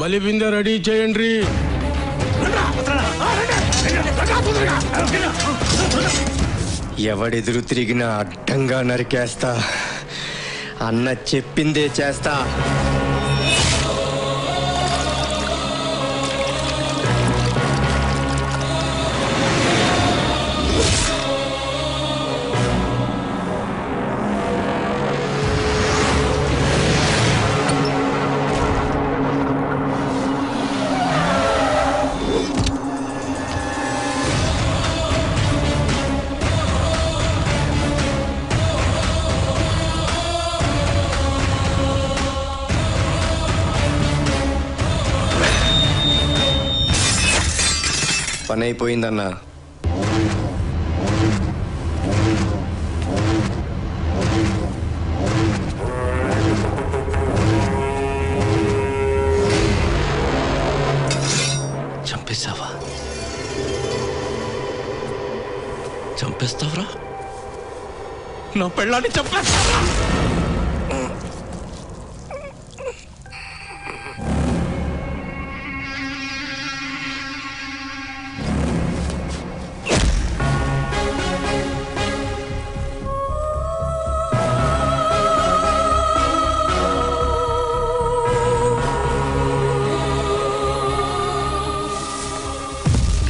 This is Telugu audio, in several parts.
బలిబిందె రెడీ చేయండి. ఎవడెదురు తిరిగినా అడ్డంగా నరికేస్తా. అన్న చెప్పిందే చేస్తా. పని అయిపోయిందన్నా. చంపేస్తావా? చంపేస్తావరా? నా పెళ్ళాన్ని చంపేస్తావా?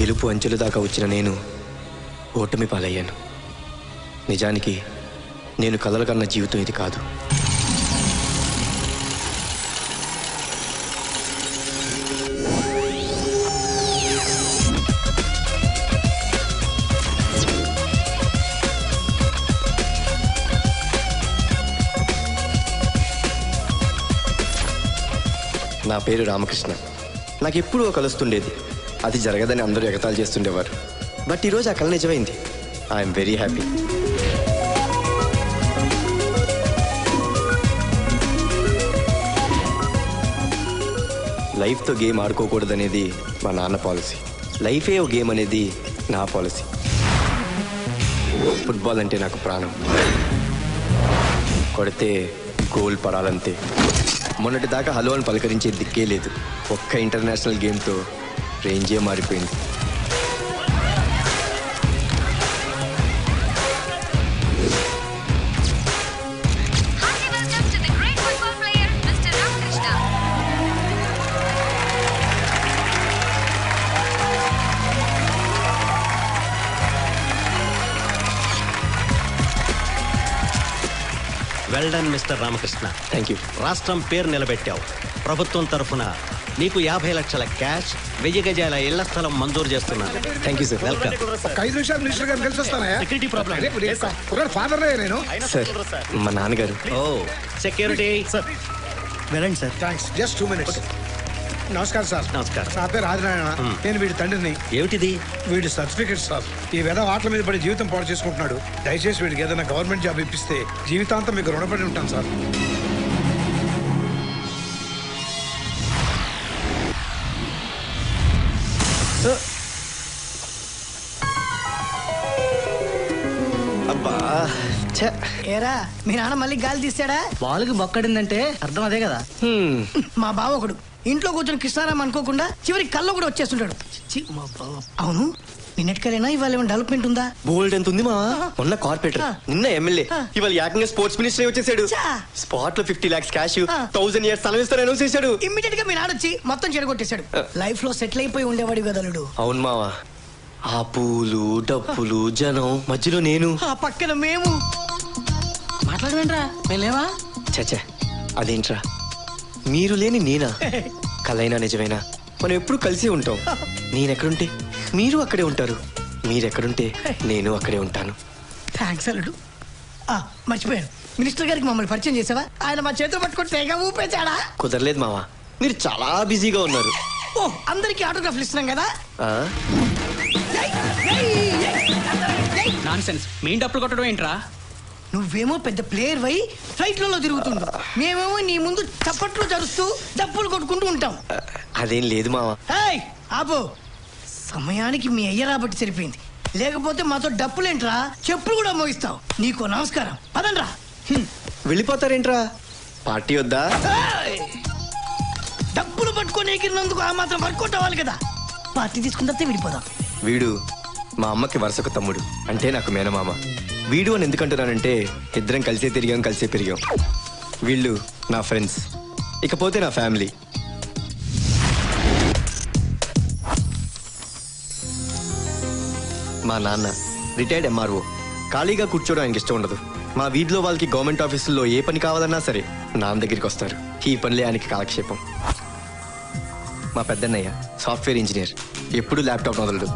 గెలుపు అంచెలు దాకా వచ్చిన నేను ఓటమి పాలయ్యాను. నిజానికి నేను కలలు కన్న జీవితం ఇది కాదు. నా పేరు రామకృష్ణ. నాకెప్పుడూ కలుస్తుండేది. అది జరగదని అందరూ ఎగతాళి చేస్తుండేవారు. బట్ ఈరోజు ఆ కళ నిజమైంది. I'm very happy. లైఫ్తో గేమ్ ఆడుకోకూడదనేది మా నాన్న పాలసీ. లైఫే ఓ గేమ్ అనేది నా పాలసీ. ఫుట్బాల్ అంటే నాకు ప్రాణం. కొడితే గోల్ పడాలంతే. మొన్నటి దాకా హలో అని పలకరించే దిక్కే లేదు. ఒక్క ఇంటర్నేషనల్ గేమ్తో రేంజే మారిపోయింది. Well done mister Ramakrishna. Thank you. రాష్ట్రం పేరు నిలబెట్టావు. ప్రభుత్వం తరఫున నీకు 50 లక్షల క్యాష్, 1000 గజాల ఇళ్ల స్థలం మంజూరు చేస్తున్నాను. Thank you sir. వెల్కమ్. 5 నిమిషాలు మినిస్టర్ గారిని కలిసి వస్తానా? Security problem. ఫాదర్ నేను. సార్ మా నాన్నగారు. ఓ సెక్యూరిటీ సార్. వెళ్ళండి సార్. థ్యాంక్స్. Just 2 minutes. నమస్కారం సార్. నమస్కారం. నా పేరు ఆదినారాయణ. నేను వీడి తండ్రిని. ఏమిటిది? వీడి సర్టిఫికెట్ సార్. ఈ విధ ఆటల మీద పడి జీవితం పాడు చేసుకుంటున్నాడు. దయచేసి వీడికి ఏదైనా గవర్నమెంట్ జాబ్ ఇప్పిస్తే జీవితాంతం మీకు రుణపడి ఉంటాను సార్. అబ్బా ఏరా మీ నాన్న మళ్ళీ గాలి తీసాడా? వాళ్ళకి బొక్కడిందంటే అర్థం అదే కదా. మా బావ ఒకడు ఇంట్లో కూర్చొని కృష్ణారాం అనుకోకుండా చివరి కళ్ళు కూడా వచ్చేస్తుంటాడు. మా బావ. అవును నిన్నటికలేనా ఇవాళ ఏమైనా డెవలప్మెంట్ ఉందా? బోల్డ్ ఎంత ఉంది మా. మొన్న కార్పొరేటర్, నిన్న ఎమ్మెల్యే, ఇవాళ ఏకంగా స్పోర్ట్స్ మినిస్టర్ వచ్చేసాడు. స్పాట్ లో 50 lakhs క్యాష్, 1000 years స్థలం ఇస్తాను అనౌన్స్ చేశాడు. ఇమ్మీడియట్ గా మీ నాన్న వచ్చి మొత్తం చెడగొట్టేశాడు. లైఫ్ లో సెటిల్ అయిపోయి ఉండేవాడు కదలుడు. అవును మావా. ఆ పూలు డప్పులు జనం మధ్యలో నేను, ఆ పక్కన మేము. మాట్లాడమేంట్రా మేలేవా? చచ్చా అదేంట్రా మీరు లేని నేనా? కలైనా నిజమైనా మనం ఎప్పుడు కలిసి ఉంటాం. నేనెక్కడుంటే మీరు అక్కడే ఉంటారు, మీరెక్కడుంటే నేను అక్కడే ఉంటాను. థ్యాంక్స్ అల్లుడు. మర్చిపోయాను, మినిస్టర్ గారికి మమ్మల్ని పరిచయం చేసావా? ఆయన మా చేతులు పట్టుకొని తెగ ఊపేచాడా? కుదరలేదు మావా, మీరు చాలా బిజీగా ఉన్నారు. ఓ అందరికి ఆటోగ్రాఫ్లు ఇస్తున్నాం కదా. నాన్సెన్స్. మీ డప్పులు కొట్టడం ఏంట్రా? నువ్వేమో పెద్ద ప్లేయర్ వై ఫ్లైట్లలో తిరుగుతుండు, మేమేమో నీ ముందు చప్పట్లు జరుస్తూ డప్పులు కొట్టుకుంటూ ఉంటాం. అదేం లేదు మావా. ఆపో, సమయానికి మీ అయ్య రాబట్టి సరిపోయింది. లేకపోతే మాతో డప్పులేంట్రా, చెప్పులు కూడా మోగిస్తావు. నీకో నమస్కారం. పదండ్రా. వెళ్ళిపోతారేంట్రా? పార్టీ వద్దా? డప్పులు పట్టుకొని కొట్టుకొని ఎగిరినందుకు ఆ మాత్రం వర్కౌట్ అవ్వాలి కదా. పార్టీ తీసుకున్న తర్వాత విడిపోదాం. వీడు మా అమ్మకి వరుసకు తమ్ముడు, అంటే నాకు మేనమామ. వీడు అని ఎందుకంటున్నానంటే ఇద్దరం కలిసే తిరిగాం, కలిసే పెరిగాం. వీళ్ళు నా ఫ్రెండ్స్, ఇకపోతే నా ఫ్యామిలీ. మా నాన్న రిటైర్డ్ ఎంఆర్ఓ. ఖాళీగా కూర్చోవడం ఆయనకి ఇష్టం ఉండదు. మా వీధిలో వాళ్ళకి గవర్నమెంట్ ఆఫీసుల్లో ఏ పని కావాలన్నా సరే నాన్న దగ్గరికి వస్తారు. ఈ పనులే ఆయనకి కాలక్షేపం. మా పెద్దన్నయ్య సాఫ్ట్వేర్ ఇంజనీర్, ఎప్పుడూ ల్యాప్టాప్ వదలడు.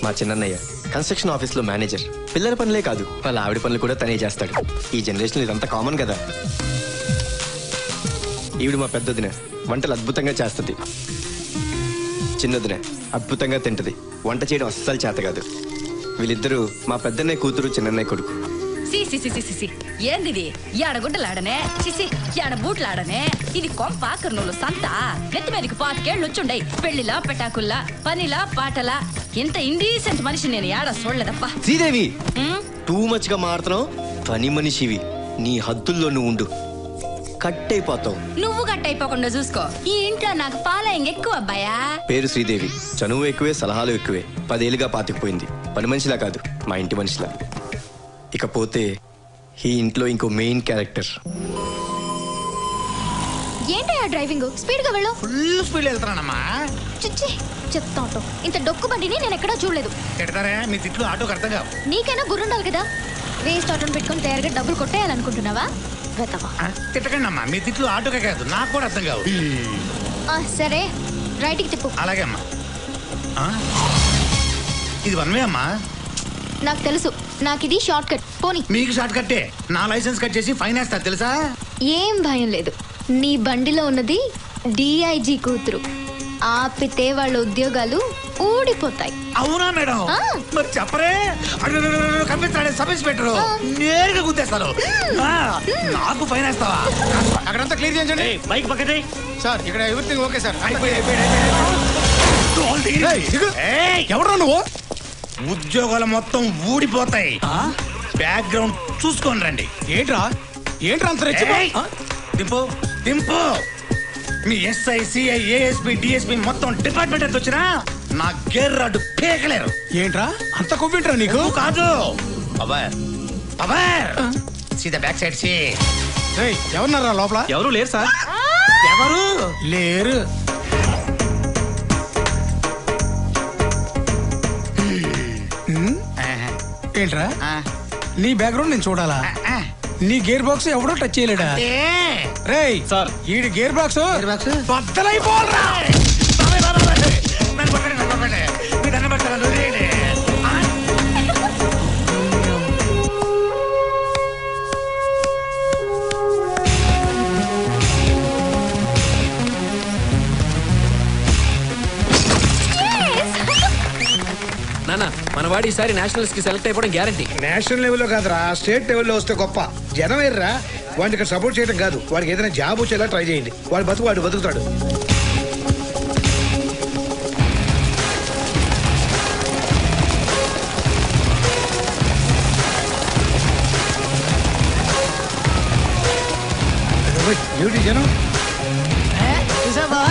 మా చిన్నన్నయ్య కన్స్ట్రక్షన్ ఆఫీస్లో మేనేజర్. పిల్లల పనులే కాదు, వాళ్ళ ఆవిడ పనులు కూడా తనే చేస్తాడు. ఈ జనరేషన్లో ఇదంతా కామన్ కదా. ఈవిడ మా పెద్దదిన, వంటలు అద్భుతంగా చేస్తుంది. చిన్నదిన అద్భుతంగా తింటది, వంట చేయడం అస్సలు చేత కాదు. వీళ్ళిద్దరూ మా పెద్దన్నయ్య కూతురు, చిన్నన్నయ్య కొడుకు. ఏంది ఏడగుడ్డలాడనే చిసి ఏడ బూట్లాడనే ఇది కొంప కర్నూలు సంత నెత్తి మీదకి 5 ఏళ్ళు వచ్చుండయి. పెళ్లిలా పెటాకుల్లా పనిలా పాటలా ఇంత ఇండీసెంట్ మనిషి నేను ఏడ చూడలేదప్పా. శ్రీదేవి, టూ మచ్ గా మారుతున్నావు. పని మనిషివి, నీ హద్దుల్లో నువ్వు ఉండు, కట్ అయిపోతావు. నువ్వు గట్టయిపోకుండా చూసుకో. ఈ ఇంట్లో నాకు ఫాలోయింగ్ ఎక్కువ అబ్బాయా. పేరు శ్రీదేవి, చనువు ఎక్కువే, సలహాలు ఎక్కువే. 10 ఏళ్ళుగా పాతుకుపోయింది. పని మనిషిలా కాదు, మా ఇంటి మనిషిలా. ఇకపోతే ఈ ఇంట్లో ఇంకో మెయిన్ క్యారెక్టర్. ఏంటయ్యా డ్రైవింగ్? స్పీడ్ గా వెళ్ళు. ఫుల్ స్పీడ్ వెళ్తున్నానమ్మా. చిచ్చి చెప్తా ఉంటావు. ఇంత డొక్కు బండిని నేను ఎక్కడా చూడలేదు. తిడతారా? మీ తిట్లు ఆటోకి అర్థం కావు. నీకైనా గుర్రుండాలి కదా. వేస్ట్ ఆటోని పెట్టుకొని తయారుగా డబ్బులు కొట్టేయాలనుకుంటున్నావా? వెతవా. తిట్టకండి అమ్మా, మీ తిట్లు ఆటోకే కాదు నాకు కూడా అర్థం కావు. సరే రైట్కి తిప్పు. అలాగే అమ్మా. ఇది వన్ వే అమ్మా. నాకు తెలుసు, నాకు ఇది షార్ట్ కట్. పోనీ. మీకు షార్ట్ కట్టే, నా లైసెన్స్ కట్ చేసి ఫైన్ వేస్తా తెలుసా? ఏం భయం లేదు. నీ బండిలో ఉన్నది డిఐజీ కూతురు. ఆపితే వాళ్ళ ఉద్యోగాలు ఊడిపోతాయి. అవునా మేడం? మరి చెప్పరే. కనిపిస్తాడే సబ్ ఇన్స్పెక్టర్, నేరుగా గుద్దేస్తాను. నాకు ఫైన్ వేస్తావా? అక్కడంతా క్లియర్ చేయండి. బైక్ పక్కనే సార్, ఇక్కడ ఎవ్రీథింగ్ ఓకే సార్. ఎవరు నువ్వు? ఉద్యోగాలు మొత్తం ఊడిపోతాయి. బ్యాక్గ్రౌండ్ చూసుకొని రండి. ఏంట్రా అంత దింపు దింపు. మీ ఎస్ఐ, సిఐ, ఏఎస్పీ, డిఎస్పీ మొత్తం డిపార్ట్మెంట్ ఎంత వచ్చినా నా గేర్ రాడ్డు పేకలేరు. ఏంట్రా అంత కొవ్వింట్రా నీకు? కాదు పవర్ పవర్. సీదా బ్యాక్ సైడ్ సి. ఎవరున్నారా లోపల? ఎవరు లేరు సార్. ఎవరు లేరు. ఏంట్రా నీ బ్యాక్గ్రౌండ్ నేను చూడాలా? నీ గేర్ బాక్స్ ఎవడో టచ్ చేయలేడా? రేయ్ సార్, ఈ గేర్ బాక్స్ బద్దలైపోవాలరా. నాన్న, మన వాడు ఈసారి నేషనల్స్ కి సెలెక్ట్ అయిపోవడం గ్యారంటీ. నేషనల్ లెవెల్లో కాదురా, స్టేట్ లెవెల్లో వస్తే గొప్ప. జనం ఏర్రా, వాడికి ఇక్కడ సపోర్ట్ చేయడం కాదు, వాడికి ఏదైనా జాబ్ వచ్చేలా ట్రై చేయండి. వాడు బతుకుతాడు. ఏమిటి జనం? చూసావా?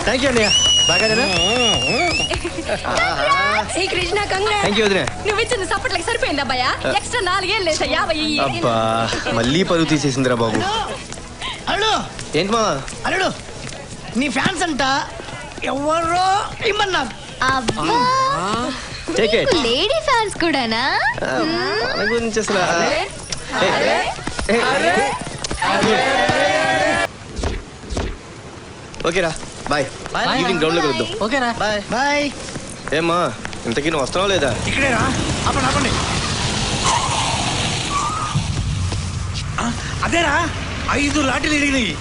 థ్యాంక్ యూ అన్నయ్య. బాగానేనా? కృష్ణ థ్యాంక్ యూ వదినా. నువ్వు ఇచ్చిన సపోర్ట్లకి సరిపోయింది అబ్బాయా. ఎక్స్ట్రా 4 ఏళ్ళు లేదా 50. అబ్బా, మళ్ళీ పరువు తీసేసిందిరా బాబు. అల్లుడు ఏంటి మా అల్లుడు, నీ ఫ్యాన్స్ అంట ఎవరో ఇమ్మన్నారు. అబ్బా, Take it. లేడీ ఫ్యాన్స్ కూడానా? మన గురించి అసలు ఓకేరా, బాయ్. ఈవినింగ్ గ్రౌండ్ లో కలుద్దాం. ఓకేరా, బాయ్. బాయ్. ఏమ్మా, ఇంతకీ నువ్వు వస్తున్నావు లేదా? ఇక్కడేరా. ఆపండి. అదేరా 5 లాఠీలు ఇరిగినాయి.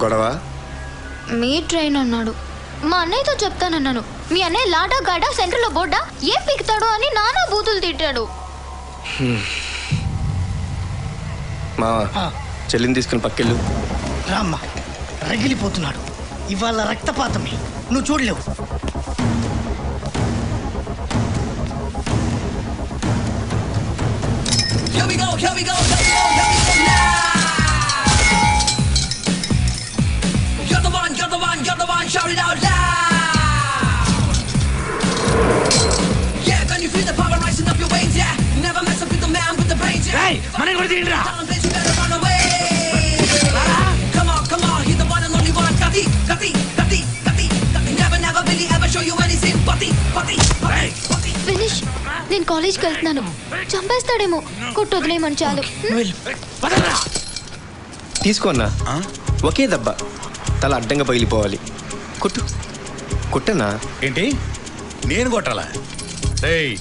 గొడవ మీ ట్రైన్ అన్నాడు. మా అన్నయ్యతో చెప్తానన్నాను. మీ అన్నయ్య లాడా గాడా సెంటర్లో బోర్డా ఏం పీకుతాడు అని నానా బూతులు తిట్టాడు. మావా చెల్లిని తీసుకుని పక్కెళ్ళు. రామ్మ రగిలిపోతున్నాడు. ఇవాళ రక్తపాతమే, నువ్వు చూడలేవు. మనకి కూడా తీయండిరా. ఫినిష్. నేను కాలేజ్కి వెళ్తున్నాను. చంపేస్తాడేమో. కొట్టు వదిలేయమని చాలు. తీసుకో అన్నా. ఒకే దెబ్బ, తల అడ్డంగా పగిలిపోవాలి. కొట్టు కొట్టన్నా. ఏంటి నేను కొట్టాలా? రేయ్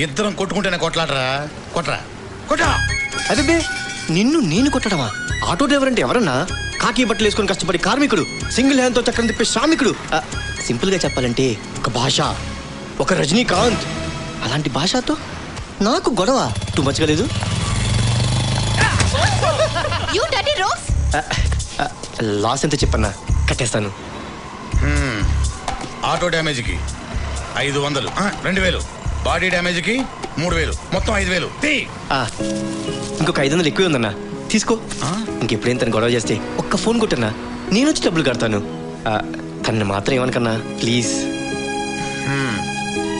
ఇద్దరం కొట్టుకుంటేనే కొట్లాడరా. కొట్రా కొట్టా. అదే నిన్ను నేను కొట్టడమా? ఆటో డ్రైవర్ అంటే ఎవరన్నా? కాకి బట్టలు వేసుకొని కష్టపడి కార్మికుడు, సింగిల్ హ్యాండ్ తో చక్రం తిప్పే శ్రామికుడు. సింపుల్ గా చెప్పాలంటే ఒక భాష, ఒక రజనీకాంత్. అలాంటి భాషతో నాకు గొడవ టూ మచ్గా లేదు. లాస్ ఎంత చెప్పన్నా? కట్టేస్తాను. ఆటో డ్యామేజ్కి 500, 2000. బాడీ డ్యామేజ్కి 3000, మొత్తం 5000. ఇంకొక 500 ఎక్కువ ఉందన్నా, తీసుకో. ఇంకెప్పుడైనా తను గొడవ చేస్తే ఒక్క ఫోన్ కొట్టన్నా, నేను వచ్చి డబ్బులు కడతాను. తనని మాత్రం ఏమనుకన్నా ప్లీజ్.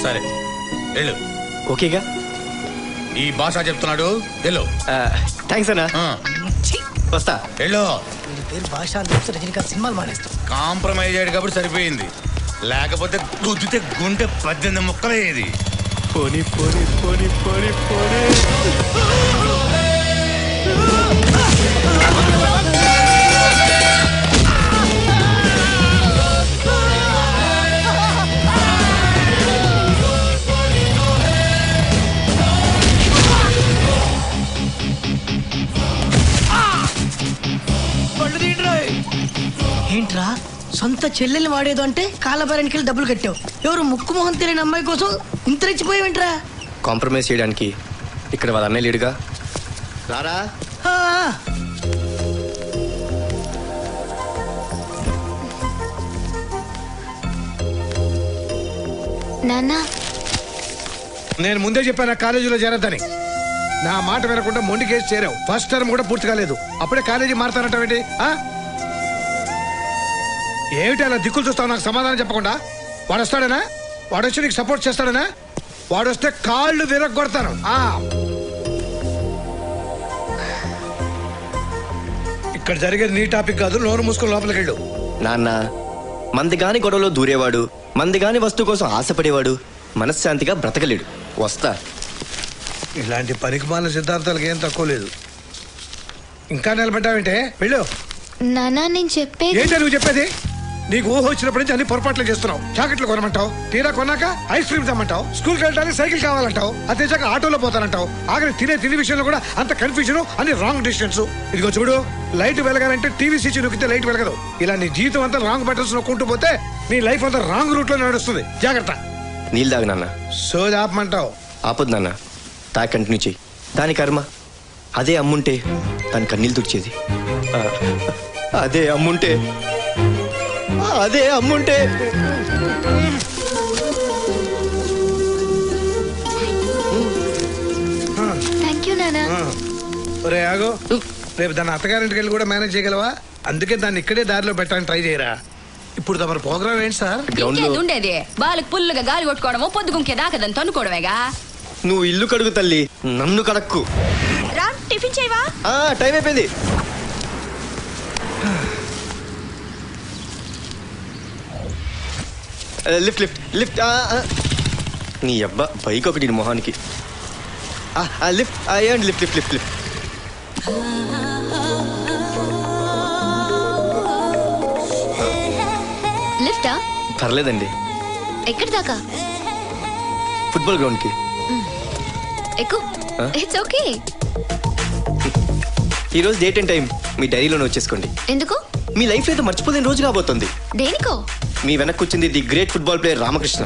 సరే వెళ్ళు. ఓకేగా? ఈ భాష చెప్తున్నాడు, వెళ్ళు. థ్యాంక్స్ అన్నా. వస్తా. వెళ్ళు. పేరు భాష రజనీకాంత్ సినిమాలు మానేస్తాం. కాంప్రమైజ్ అయ్యాడు కాబట్టి సరిపోయింది. లేకపోతే గుద్దితే గుంటె 18 ముక్కలయ్యేది. పోనీ పోనీ పోనీ పోనీ పోనీ. ఏంట్రా సొంత చెల్లెల్ని వాడేదో అంటే కాలబేరానికి వెళ్ళి డబ్బులు కట్టావు. ఎవరు ముక్కు మొహం తెలియని అమ్మాయి కోసం ఇంత రెచ్చిపోయావేంట్రా? కాంప్రమైజ్ చేయడానికి ఇక్కడ వాళ్ళ అన్నయ్య లేడుగా. రారా. నాన్నా నేను ముందే చెప్పాను కాలేజీలో చేరద్దని. నా మాట వినకుండా మొండి కేసు చేరావు. ఫస్ట్ టర్మ్ కూడా పూర్తి కాలేదు, అప్పుడే కాలేజీ మారుతానంటావేంటి? ఏమిటి అలా దిక్కులు చూస్తావు? నాకు సమాధానం చెప్పకుండా. వాడు వస్తాడనా? వాడు వచ్చి నీకు సపోర్ట్ చేస్తాడనా? వాడు వస్తే కాళ్ళు విరగొడతాను. ఇక్కడ జరిగేది నీ టాపిక్ కాదు, నోరు మూసుకొని లోపలికి వెళ్ళు. నాన్న, మందిగాని గొడవలో దూరేవాడు, మందిగాని వస్తువు కోసం ఆశపడేవాడు మనశ్శాంతిగా బ్రతకలేడు. వస్తా. ఇలాంటి పనికిమాలిన సిద్ధాంతాలకు ఏం తక్కువ లేదు. ఇంకా నిలబడ్డావేంటే? వెళ్ళు. నానా నేను చెప్పేది. ఏంటో నువ్వు చెప్పేది? నీకు ఊహ వచ్చినప్పటి నుంచి అన్ని పొరపాట్లు చేస్తున్నావు. జాకెట్లు కొనమంటావు, తీరా కొన్నాక ఐస్ క్రీమ్ తెమ్మంటావు, స్కూల్కి వెళ్ళడానికి సైకిల్ కావాలంటావు, అది తెచ్చాక ఆటోలో పోతానంటావు. ఆఖరి తినే విషయంలో కూడా అంత కన్ఫ్యూజన్, అన్ని రాంగ్ డిసిషన్స్. ఇదిగో చూడు, లైట్ వెలగాలంటే టీవీ స్విచ్ నొక్కితే లైట్ వెలగదు. ఇలా నీ జీవితం అంతా రాంగ్ బటన్స్ నొక్కుంటూ పోతే నీ లైఫ్ అంతా రాంగ్ రూట్ లో నడుస్తుంది. జాగ్రత్త. నీళ్ళు తాగు నాన్న. సోది ఆపమంటావు? ఆపొద్దు నాన్న, తా కంటిన్యూ చెయ్యి. దాని కర్మ. అదే అమ్ముంటే దాని కన్నీళ్ళు తుడిచేది. అదే అమ్ముంటే థ్యాంక్ యూ నానా. ఒరే ఆగో, రేపు దాని అత్తగారింటికి వెళ్ళి కూడా మేనేజ్ చేయగలవా? అందుకే దాన్ని ఇక్కడే దారిలో పెట్టడానికి ట్రై చేయరా. ఇప్పుడు తమ ప్రోగ్రామ్ ఏంటి సార్? ఉండేది బాలకు పుల్లుగా గాలి కొట్టుకోవడము, పొద్దుగుంకే దాకదని తన్నుకోవడమేగా. నువ్వు ఇల్లు కడుగు తల్లి, నన్ను కడక్కు. రా, టిఫిన్ చేయవా? టైం అయిపోయింది. Lift lift lift. నీ అబ్బా బైక్ ఒకటి మొహానికి. లిఫ్ట్ అయ్యండి. Lift lift lift lift. లిఫ్టా? పర్లేదండి. ఎక్కడి దాకా? ఫుట్బాల్ గ్రౌండ్ కి. ఎక్కు. It's okay. ఈ రోజు డేట్ అండ్ టైం మీ డైరీలో నోట్ చేసుకోండి. ఎందుకు? మీ లైఫ్ లో మర్చిపోలేని రోజు కాబోతుంది. దేనికో? మీ వెనక్కి వచ్చింది the great football player Ramakrishna.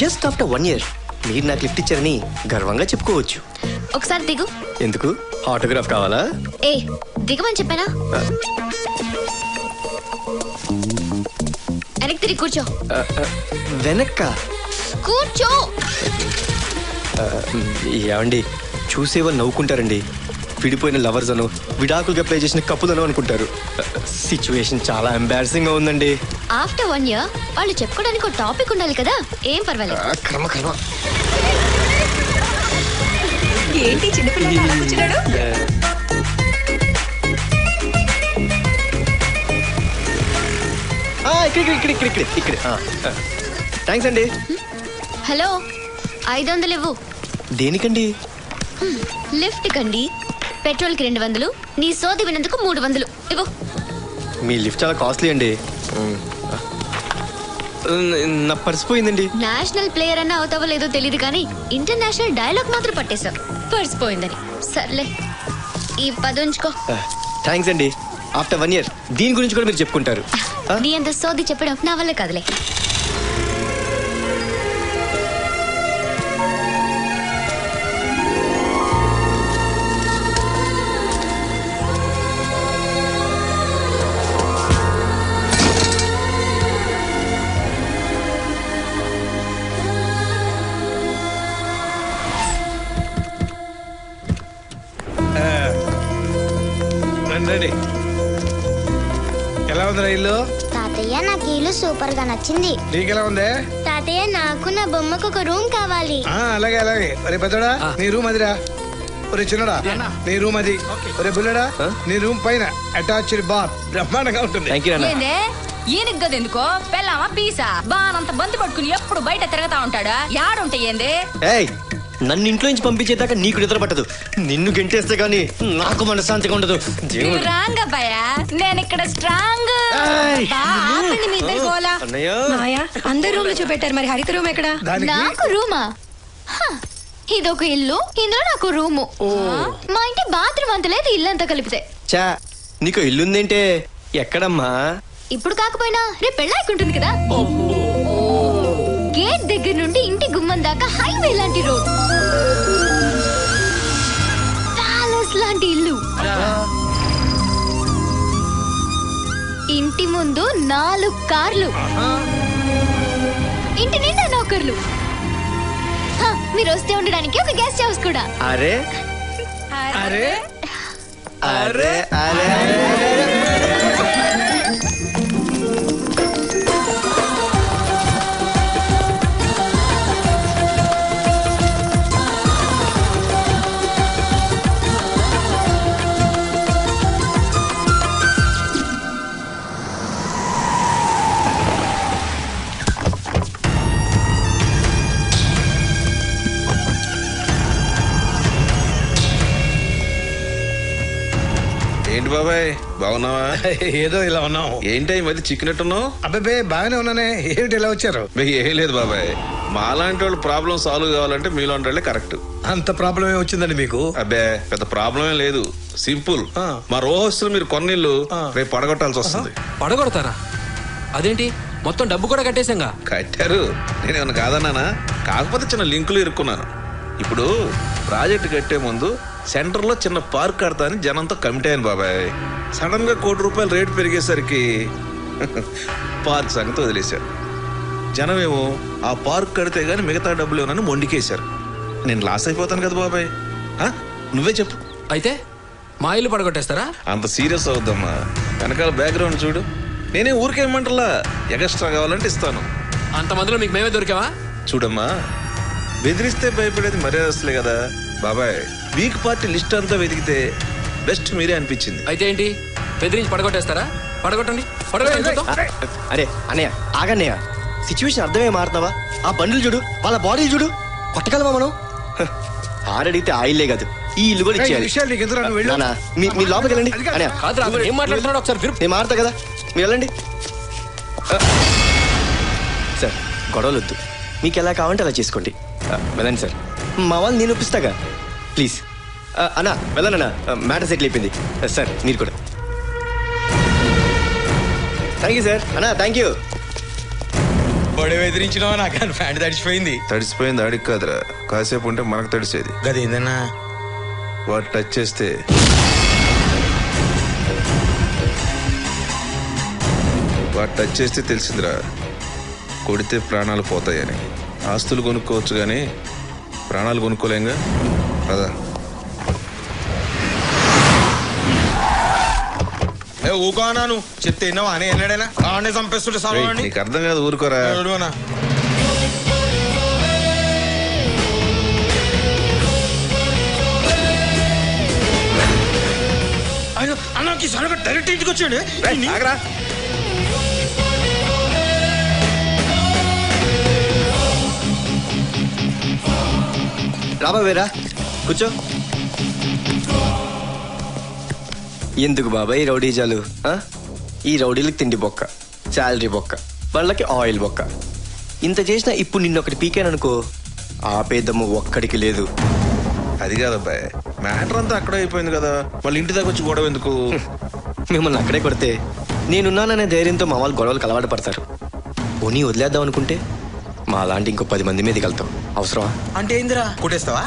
Just after 1 year మీరు నాకు లిఫ్ట్ ఇచ్చారని గర్వంగా చెప్పుకోవచ్చు. ఒకసారి దిగు. ఎందుకు? ఆటోగ్రాఫ్ కావాలా? ఏ దిగమని చెప్పానా? వెనక్కి తిరిగి కూర్చో. వెనక్క కూర్చో. ఏమండి, చూసేవాళ్ళు నవ్వుకుంటారండి. విడిపోయిన లవర్స్ అను, విడాకులుగా ప్లే చేసిన కప్పులను అనుకుంటారు. సిచ్యువేషన్ చాలా ఎంబారసింగ్ గా ఉందండి. ఆఫ్టర్ 1 year వాళ్ళు చెప్పుకోవడానికి ఒక టాపిక్ ఉండాలి కదా. ఏం పర్వాలేదు. కర్మ కర్మ. ఏంటి చిన్నపిల్లలు అలా కూర్చున్నాడు? ఇక్కడ థ్యాంక్స్ అండి. హలో, 500 ఇవ్వు. దేనికండి? లిఫ్ట్ కండి. పెట్రోల్ కి 200, నీ సోది వినందుకు 300 ఇవ్వు. మీ లిఫ్ట్ చాలా కాస్ట్లీ అండి. నా పర్స్ పోయిందండి. నేషనల్ ప్లేయర్ అన్న అవుతావో లేదో తెలియదు కానీ ఇంటర్నేషనల్ డైలాగ్ మాత్రం పట్టేశావు. పర్స్ పోయిందని. సర్లే, ఈ 10 ఉంచుకో. థ్యాంక్స్ అండి. ఆఫ్టర్ 1 year దీని గురించి కూడా మీరు చెప్పుకుంటారు. నీ అంత సోది చెప్పడం నా వల్ల కాదులే. రండి. ఎలా ఉందిరా ఇల్లు? తాతయ్య, నాకు ఇల్లు సూపర్ గా నచ్చింది. నీకెలా ఉంది? తాతయ్య, నాకు నా బొమ్మకు ఒక రూమ్ కావాలి. అలాగే అలాగే. ఒరే పెద్దోడా, నీ రూమ్ అదిరా. ఒరే చిన్నడా, నీ రూమ్ అది. ఒరే బుల్లడా, నీ రూమ్ పైన అటాచ్డ్ బాత్ బ్రహ్మాండంగా ఉంటుంది. ఏందే ఈయనకి గదెందుకో? పెళ్ళామా పీసా? బానంత బంతి పట్టుకుని ఎప్పుడు బయట తిరగతా ఉంటాడా? యాడుంటాయి ఏంది? నన్ను ఇంట్లో నుంచి పంపించేదాకా నీకు నిద్ర పట్టదు. నిన్ను గెంటేస్తే గానీ నాకు మనశ్శాంతిగా ఉండదు. రాంగ్ అబ్బాయా, నేను ఇక్కడ స్ట్రాంగ్. అందరు రూమ్ లో చూపెట్టారు, మరి హరిత రూమ్ ఎక్కడ? నాకు రూమా? ఇదొక ఇల్లు, ఇందులో నాకు రూము. మా ఇంటి బాత్రూమ్ అంత లేదు, ఇల్లంతా కలిపితే. చా, నీకు ఇల్లుందేంటే? ఎక్కడమ్మా? ఇప్పుడు కాకపోయినా రేపు పెళ్ళాయికుంటుంది కదా. గేట్ దగ్గర నుండి ఇంటి గుమ్మం దాకా హైవే లాంటి రోడ్, ప్యాలెస్ లాంటి ఇల్లు, ఇంటి ముందు 4 కార్లు, ఇంటి నిండా నౌకర్లు. మీరు వస్తే ఉండడానికి ఒక గెస్ట్ హౌస్ కూడా. అరే అరే అరే అరే ఏంటి బాబాయ్, బాగున్నావా? ఏదో ఇలా ఉన్నావు. ఏంటి ఈ మధ్య చిక్కినట్టున్నావు? అబ్బాయి బాగానే ఉన్నానే. ఏమిటి ఇలా వచ్చారు? ఏం లేదు బాబాయ్, మాలాంటి వాళ్ళు ప్రాబ్లం సాల్వ్ కావాలంటే మీలాంటి వాళ్ళే కరెక్ట్. అంత ప్రాబ్లం ఏమి వచ్చిందండి మీకు? అబ్బే, పెద్ద ప్రాబ్లం లేదు, సింపుల్. మా రోహస్తులు మీరు కొన్నిళ్ళు రేపు పడగొట్టాల్సి వస్తుంది. పడగొడతారా? అదేంటి, మొత్తం డబ్బు కూడా కట్టేశాంగా? కట్టారు, నేనేమన్నా కాదన్నానా? కాకపోతే చిన్న లింకులు ఇరుక్కున్నాను. ఇప్పుడు ప్రాజెక్ట్ కట్టే ముందు సెంటర్ లో చిన్న పార్క్ కడతా అని జనంతో కమిటీ అయ్యాను బాబాయ్. సడన్ గా ₹1 కోటి రేటు పెరిగేసరికి పార్క్ సంగతి వదిలేశారు. జనమేమో ఆ పార్క్ కడితే గానీ మిగతా డబ్బులు ఏమన్నా మొండికేశారు. నేను లాస్ అయిపోతాను కదా బాబాయ్. నువ్వే చెప్పు. అయితే మా ఇల్లు పడగొట్టేస్తారా? అంత సీరియస్ అవుద్దమ్మా, వెనకాల బ్యాక్గ్రౌండ్ చూడు. నేనే ఊరికేమంటలా, ఎక్స్ట్రా కావాలంటే ఇస్తాను. అంత మందిలో మీకు మేమే దొరికావా? చూడమ్మా, బెదిరిస్తే భయపడేది మర్యాదస్తులే కదా బాబాయ్. వీక్ పార్టీ లిస్ట్ అంతా వెతికితే బెస్ట్ మీరే అనిపించింది. అయితే ఏంటి, బెదిరించి పడగొట్టేస్తారా? పడగొట్టండి, పడగొట్టండి. అరే అన్నయ్య, ఆగన్నయ్య. సిచ్యువేషన్ అర్థమే మారుతావా? ఆ బండ్లు చూడు, వాళ్ళ బాడీ చూడు, కొట్టగలవా మనం? ఆరడిగితే ఆయిల్లే కాదు, ఈ ఇల్లు కూడా ఇచ్చేయాలి. మీ లోపలికి వెళ్ళండి. ఏం మాట్లాడుతున్నాడు ఒకసారి? నేను మారుతా కదా, మీరు వెళ్ళండి. సార్, గొడవలు వద్దు, మీకు ఎలా కావాలంటే అలా చేసుకోండి. వెళ్ళండి సార్. మా వాళ్ళు నేను ఒప్పిస్తాగా, ప్లీజ్. అన్నా వెళ్ళనన్నా, మ్యాటర్ సెటిల్ అయిపోయింది. సార్ మీరు కూడా. Thank you sir. అన్నా థ్యాంక్ యూ. బొడవ ఎదిరించినావా? నాకు ప్యాంట్ తడిచిపోయింది. తడిసిపోయింది ఆడికి కాదురా, కాసేపు ఉంటే మనకు తడిసేది. గదేందన్నా? వాడు టచ్ చేస్తే తెలిసిందిరా, కొడితే ప్రాణాలు పోతాయని. ఆస్తులు కొనుక్కోవచ్చు కానీ ప్రాణాలు కొనుక్కోలేంగా కదా. ఊకోనాను చెప్తే ఎన్నవా అని ఎన్నడైనా ఆడనే చంపేస్తుంటే సార్ నీకు అర్థం కాదు, ఊరుకోరా. అన్నకి సడగా డైరెక్ట్ ఇంటికి వచ్చాడు. రాబా వేరా కూర్చో. ఎందుకు బాబాయ్ రౌడీజాలు? ఈ రౌడీలకు తిండి బొక్క, శాలరీ బొక్క, వాళ్ళకి ఆయిల్ బొక్క. ఇంత చేసినా ఇప్పుడు నిన్నొకటి పీకాననుకో, ఆపేదమ్ము ఒక్కడికి లేదు. అది కాదబ్బాయ్, మ్యాటర్ అంతా అక్కడే అయిపోయింది కదా, మళ్ళీ ఇంటి దాకా వచ్చి గొడవ ఎందుకు? మిమ్మల్ని అక్కడే కొడితే నేనున్నాననే ధైర్యంతో మా వాళ్ళు గొడవలకు అలవాటు పడతారు. పోనీ వదిలేద్దాం అనుకుంటే మా అలాంటి ఇంకో 10 మంది మీదకి వెళ్తాం. అవసరమా? అంటే ఏందిరా, కొట్టేస్తావా?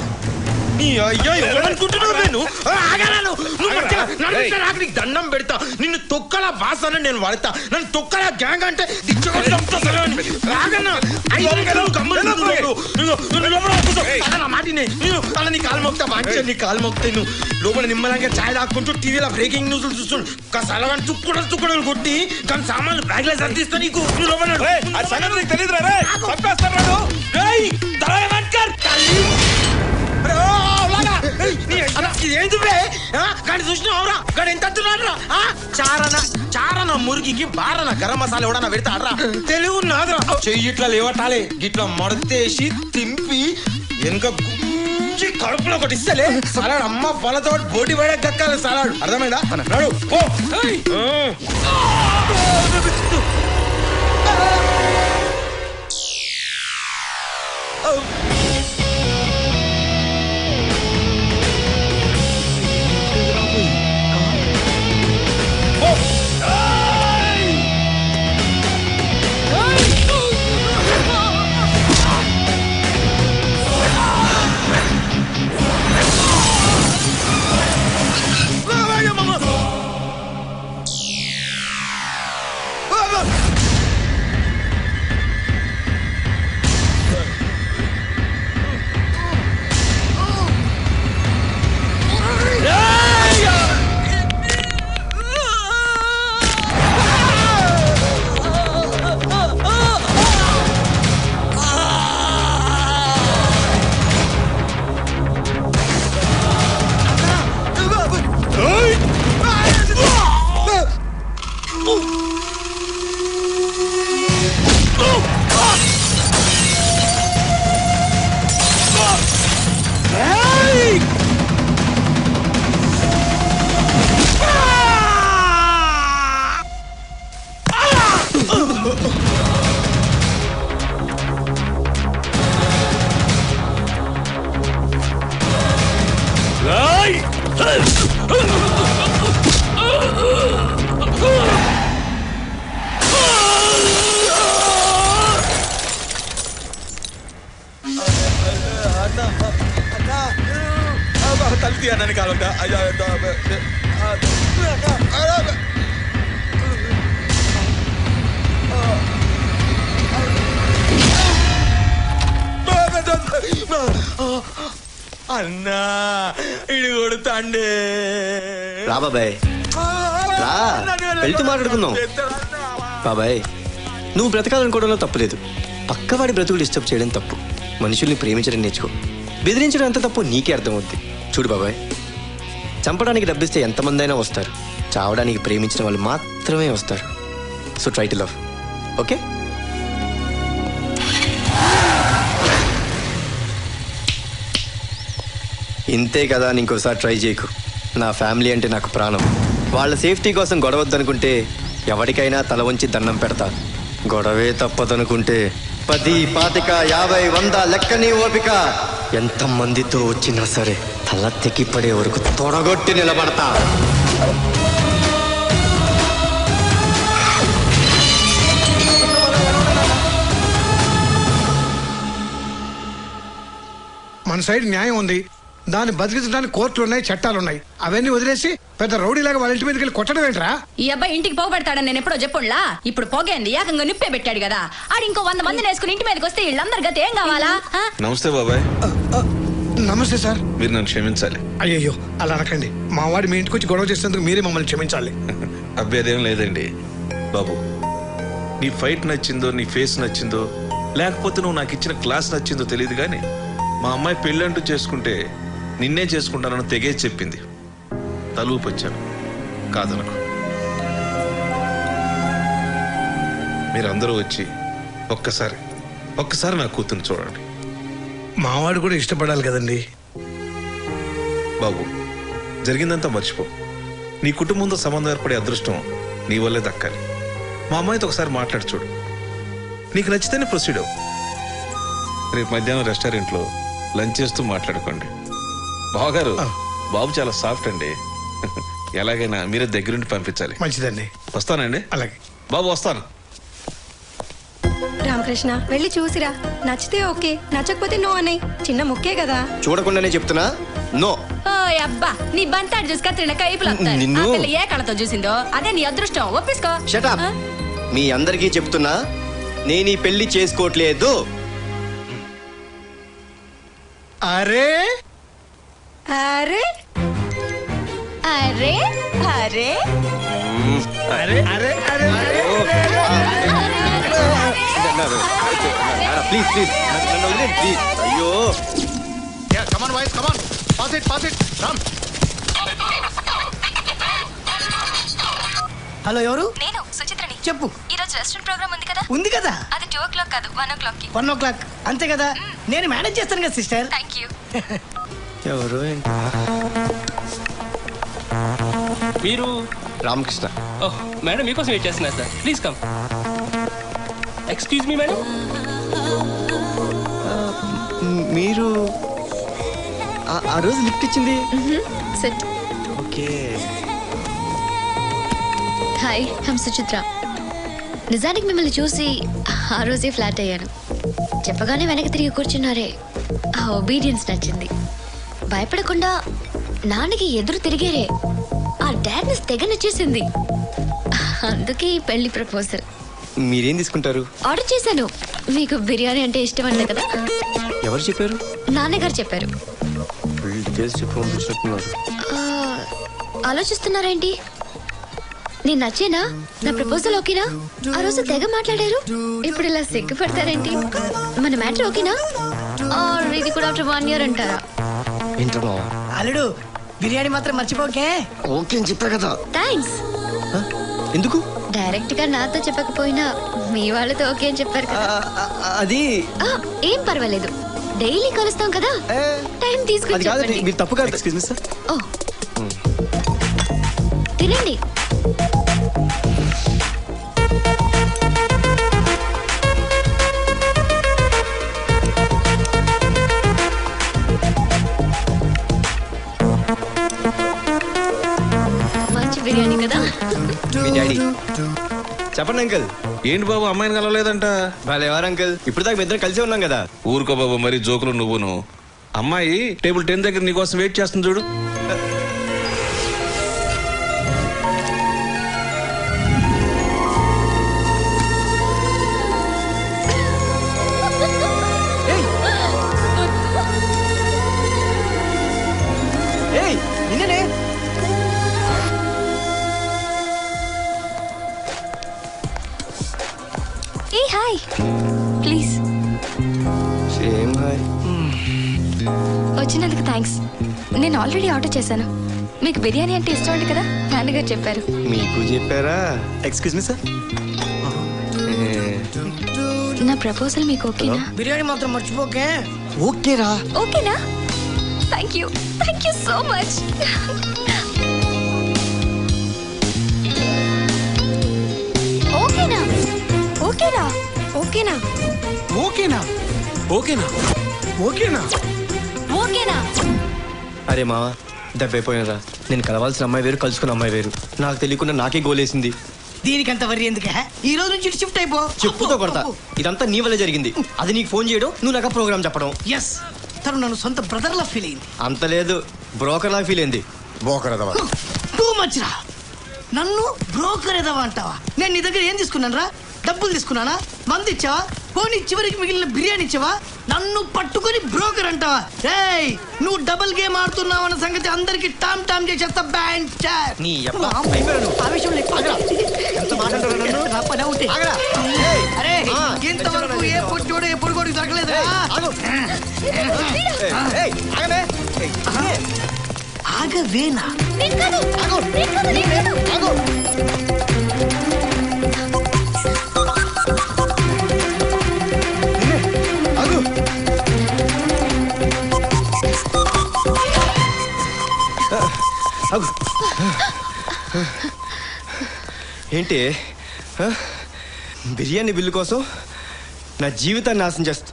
దండం పెడతా, నిన్ను తొక్కల వాసన నేను వాడతా, నన్ను తొక్కల గ్యాంగ్ అంటే నీ కాలు మొక్తా మంచిగా, నీ కాలు మొక్తా. నువ్వు లోపల నిమ్మలంగా ఛాయ్ తాక్కుంటూ టీవీలో బ్రేకింగ్ న్యూస్ చూస్తుండు. కాసలగాని తుక్కుడలు కొట్టి కానీ సామాన్లు బ్యాగ్లో సర్దిస్తా నీకు. లోపల కానీ చూసినావురా, కానీ ఎంత చారన మురిగికి బారన గరం మసాలా ఎవడన్నా పెడతాడరా? తెలుగు నాదరా. చెయ్యి ఇట్లా లేవటాలే, గిట్లా మడతేసి తింపి వెనుక గుంజి కడుపులో ఒకటి ఇస్తలే సలాడ్. అమ్మ పళ్ళతో బోటి పడే దక్కాలి సలాడ్. అర్థమైందా? నడు పో. అన్నా ఇడు కొడుతాండే. రా బాబాయ్ రా, వెళ్తూ మాట్లాడుకుందాం. బాబాయ్ నువ్వు బ్రతకాలనుకోవడంలో తప్పులేదు, పక్కవాడి బ్రతుకులు డిస్టర్బ్ చేయడం తప్పు. మనుషుల్ని ప్రేమించడం నేర్చుకో, బెదిరించడం ఎంత తప్పు నీకే అర్థమవుద్ది. చూడు బాబాయ్, చంపడానికి డబ్బిస్తే ఎంతమంది అయినా వస్తారు, చావడానికి ప్రేమించిన వాళ్ళు మాత్రమే వస్తారు. So try to love, okay? ఇంతే కదా అని ఇంకోసారి ట్రై చేయకు. నా ఫ్యామిలీ అంటే నాకు ప్రాణం. వాళ్ళ సేఫ్టీ కోసం గొడవద్దనుకుంటే ఎవరికైనా తల వంచి దండం పెడతా. గొడవే తప్పదనుకుంటే 10, 25, 50, 100 లెక్కని ఓపిక. ఎంతమందితో వచ్చినా సరే తల తెగిపడే వరకు తొడగొట్టి నిలబడతా. మన సైడ్ న్యాయం ఉంది, దాన్ని బతికించడానికి కోర్టులు ఉన్నాయి, చట్టాలు ఉన్నాయి. అవన్నీ వదిలేసి పెద్ద రౌడీలాగా వాళ్ళ ఇంటి మీదకి వెళ్ళి కొట్టడం ఏంట్రా? ఈ అబ్బాయి ఇంటికి పోగబెడతాడని నేను ఎప్పుడో చెప్పుండ్లా. ఇప్పుడు పోగేంది ఏకంగా నిప్పే పెట్టాడు కదా. ఆడు ఇంకో 100 మందిని వేసుకుని ఇంటి మీదకి వస్తే వీళ్ళందరి గతి ఏం కావాలా? నమస్తే బాబాయ్. నమస్తే సార్. మీరు నన్ను క్షమించాలి. అయ్యయ్యో అలా అనకండి. మా వాడు మీ ఇంటికి వచ్చి గొడవ చేసేందుకు మీరే మమ్మల్ని క్షమించాలి. అభ్యర్థం లేదండి బాబు. నీ ఫైట్ నచ్చిందో, నీ ఫేస్ నచ్చిందో, లేకపోతే నువ్వు నాకు ఇచ్చిన క్లాస్ నచ్చిందో తెలియదు కానీ మా అమ్మాయి పెళ్ళంటూ చేసుకుంటే నిన్నే చేసుకుంటానని తెగే చెప్పింది. తలూపొచ్చాను, కాదనకు. మీరందరూ వచ్చి ఒక్కసారి నా కూతుర్ని చూడండి. మావాడు కూడా ఇష్టపడాలి కదండి. బాబు, జరిగిందంతా మర్చిపో. నీ కుటుంబంతో సంబంధం ఏర్పడే అదృష్టం నీ వల్లే దక్కాలి. మా అమ్మాయితో ఒకసారి మాట్లాడి చూడు. నీకు నచ్చితేనే ప్రొసీడ్ అవ్వు. రేపు మధ్యాహ్నం రెస్టారెంట్లో లంచ్ చేస్తూ మాట్లాడుకోండి. బావగారు, బాబు చాలా సాఫ్ట్ అండి. ఎలాగైనా మీరే దగ్గరుండి పంపించాలి. మంచిదండి. వస్తానండి. అలాగే బాబు, వస్తాను. రామకృష్ణ వెళ్ళి చూసిరా. నచ్చితే ఓకే, నచ్చకపోతే నో అన్నయ్య. చిన్న ముక్కే కదా. చూడకుండానే చెప్తున్నా, నో. ఓ అబ్బా, నీ బంతాడు చూసి కత్తిన కైపులు ఏ కళతో చూసిందో అదే నీ అదృష్టం. ఒప్పించుకో. Shut up. మీ అందరికీ చెప్తున్నా, నేను ఈ పెళ్లి చేసుకోవట్లేదు. అరే అరే అరే అరే అరే అరే అరే ప్లీజ్ ప్లీజ్ నన్ను వదిలేండి, ప్లీజ్. అయ్యో, హలో, ఎవరు? నేను సుచిత్రని. చెప్పు. ఈ రోజు రెస్టారెంట్ ప్రోగ్రామ్ ఉంది కదా. ఉంది కదా. అది 2 o'clock కాదు, 1 o'clock కి. 1 o'clock అంతే కదా. నేను మేనేజ్ చేస్తాను కదా సిస్టర్. Thank you. ఎవరు? మీరు? రామకృష్ణ. ఓహ్ మేడం, మీకోసం వెయిట్ చేస్తున్నా sir. Please come. Excuse me madam. మీరు ఆ రోజు లిఫ్ట్ ఇచ్చింది? Set. Okay. Hi, I'm Suchitra. నిజానికి మిమ్మల్ని చూసి ఆ రోజే ఫ్లాట్ అయ్యాను. చెప్పగానే వెనక్కి తిరిగి కూర్చున్నారే, ఆ ఒబీడియన్స్ నచ్చింది. భయపడకుండా నాన్నకి ఎదురు తిరిగారే, ఆ డాడ్నెస్ తెగ నచ్చేసింది. అందుకే ఈ పెళ్లి ప్రపోజల్. మీరేం తీసుకుంటారు? ఆర్డర్ చేశాను. మీకు బిర్యానీ అంటే ఇష్టం అంట కదా. ఎవరు చెప్పారు? నాన్నగారు చెప్పారు. ఆలోచిస్తున్నారేంటి? నేను నచ్చేనా? నా ప్రపోజల్ ఓకేనా? ఆ రోజు తెగ మాట్లాడారు, ఇప్పుడు ఇలా సిగ్గుపడతారేంటి? మన మ్యాటర్ ఓకేనా? ఇది కూడా ఆఫ్టర్ 1 year అంటారా? అల్లుడు, బిర్యానీ మాత్రం మర్చిపోకే. ఓకే అని చెప్పా కదా. థ్యాంక్స్. ఎందుకు? డైరెక్ట్ గా నాతో చెప్పకపోయినా మీ వాళ్ళతో ఓకే అని చెప్పారు కదా. అది ఏం పర్వాలేదు, డైలీ కలుస్తాం కదా. టైం తీసుకుని చెప్పండి. మీరు తప్పు కాదు. Excuse me sir. ఓ, తినండి. మంచి బిర్యానీ కదా. మీ డాడీ. చెప్పండి అంకుల్. ఏంటి బాబు, అమ్మాయిని కలవలేదంట? వాళ్ళు ఎవరు అంకుల్? ఇప్పుడు దాకా ఇద్దరం కలిసే ఉన్నాం కదా. ఊరుకో బాబు, మరి జోకులు నువ్వును. అమ్మాయి టేబుల్ 10 దగ్గర నీకోసం వెయిట్ చేస్తుంది చూడు. ఏ హాయ్, ప్లీజ్. వచ్చినందుకు థ్యాంక్స్. నేను ఆల్రెడీ ఆర్డర్ చేశాను. మీకు బిర్యానీ అంటే ఇష్టం అండి కదా, నాన్నగారు చెప్పారు. మీకు చెప్పారా? Excuse me sir. నా ప్రపోజల్ మీకు ఓకేనా? బిర్యానీ మాత్రం మర్చిపోకే. ఓకేరా? ఓకేనా? Thank you so much. ఓకేనా? ఓకేనా? ఓకేనా ఓకేనా ఓకేనా ఓకేనా? అరే మావా దెబ్బైపోయినరా. నేను కలవాల్సిన అమ్మాయి వేరు, కలుసుకున్న అమ్మాయి వేరు. నాకు తెలియకుండా నాకే గోలేసింది. దీనికంత వరి ఎందుకే? ఈ రోజు నుంచి షిఫ్ట్ అయిపో. చెప్పుతో కొడతా. ఇదంతా నీ వల్ల జరిగింది. అది నీకు ఫోన్ చేయడం, నువ్వు నాకు ప్రోగ్రామ్ చెప్పడం. ఎస్, తను నన్ను సొంత బ్రదర్ లా ఫీల్ అయింది. అంత లేదు, బ్రోకర్ లా ఫీల్ అయింది. టూ మచ్ రా. నన్ను బ్రోకర్ ఎదవా అంటావా? నేను నీ దగ్గర ఏం తీసుకున్నాను రా? డబ్బులు తీసుకున్నానా? మంది ఇచ్చావా? పోనీ చివరికి మిగిలిన బిర్యానీ ఇచ్చావా? నన్ను పట్టుకొని బ్రోకర్ అంటావా? రేయ్, నువ్వు డబుల్ గేమ్ ఆడుతున్నావు అన్న సంగతి అందరికి టామ్ టామ్ చేసేస్తా. నీ అబ్బా అయిపోయాను. ఆవేశంలో ఎక్కువ ఎంత మాట్లాడారు నన్ను? నా పని అవుతే. ఆగరా. అరే, ఇంతవరకు ఏ పొట్టోడు ఏ పొడుగోడికి దొరకలేదు. ఆగవేనా? ఏంటి బిర్యానీ బిల్లు కోసం నా జీవితాన్ని నాశనం చేస్తా.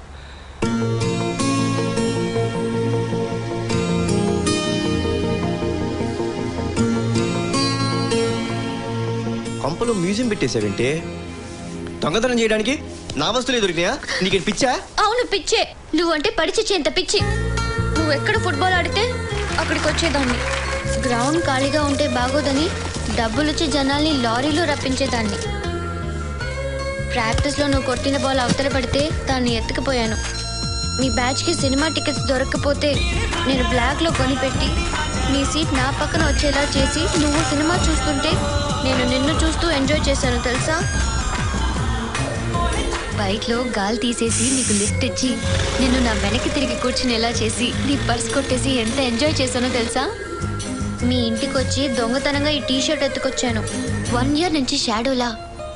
కొంపలో మ్యూజియం పెట్టేసావేంటి? దొంగతనం చేయడానికి నా వస్తువులే దొరికినాయా? నీకేంటి పిచ్చా? అవును పిచ్చే. నువ్వంటే పడిచేంత పిచ్చి. నువ్వు ఎక్కడ ఫుట్బాల్ ఆడితే అక్కడికి వచ్చేదాన్ని. గ్రౌండ్ ఖాళీగా ఉంటే బాగోదని డబ్బులుచ్చి జనాల్ని లారీలో రప్పించేదాన్ని. ప్రాక్టీస్లో నువ్వు కొట్టిన బాల్ అవతల పడితే దాన్ని ఎత్తుకుపోయాను. నీ బ్యాచ్కి సినిమా టికెట్స్ దొరకకపోతే నేను బ్లాక్లో కొనిపెట్టి నీ సీట్ నా పక్కన వచ్చేలా చేసి నువ్వు సినిమా చూస్తుంటే నేను నిన్ను చూస్తూ ఎంజాయ్ చేశాను తెలుసా? బైక్లో గాలి తీసేసి నీకు లిఫ్ట్ ఇచ్చి నిన్ను నా వెనక్కి తిరిగి కూర్చునేలా చేసి నీ పర్స్ కొట్టేసి ఎంత ఎంజాయ్ చేశానో తెలుసా? మీ ఇంటికి వచ్చి దొంగతనంగా ఈ టీషర్ట్ ఎత్తుకొచ్చాను. 1 year నుంచి షాడోలా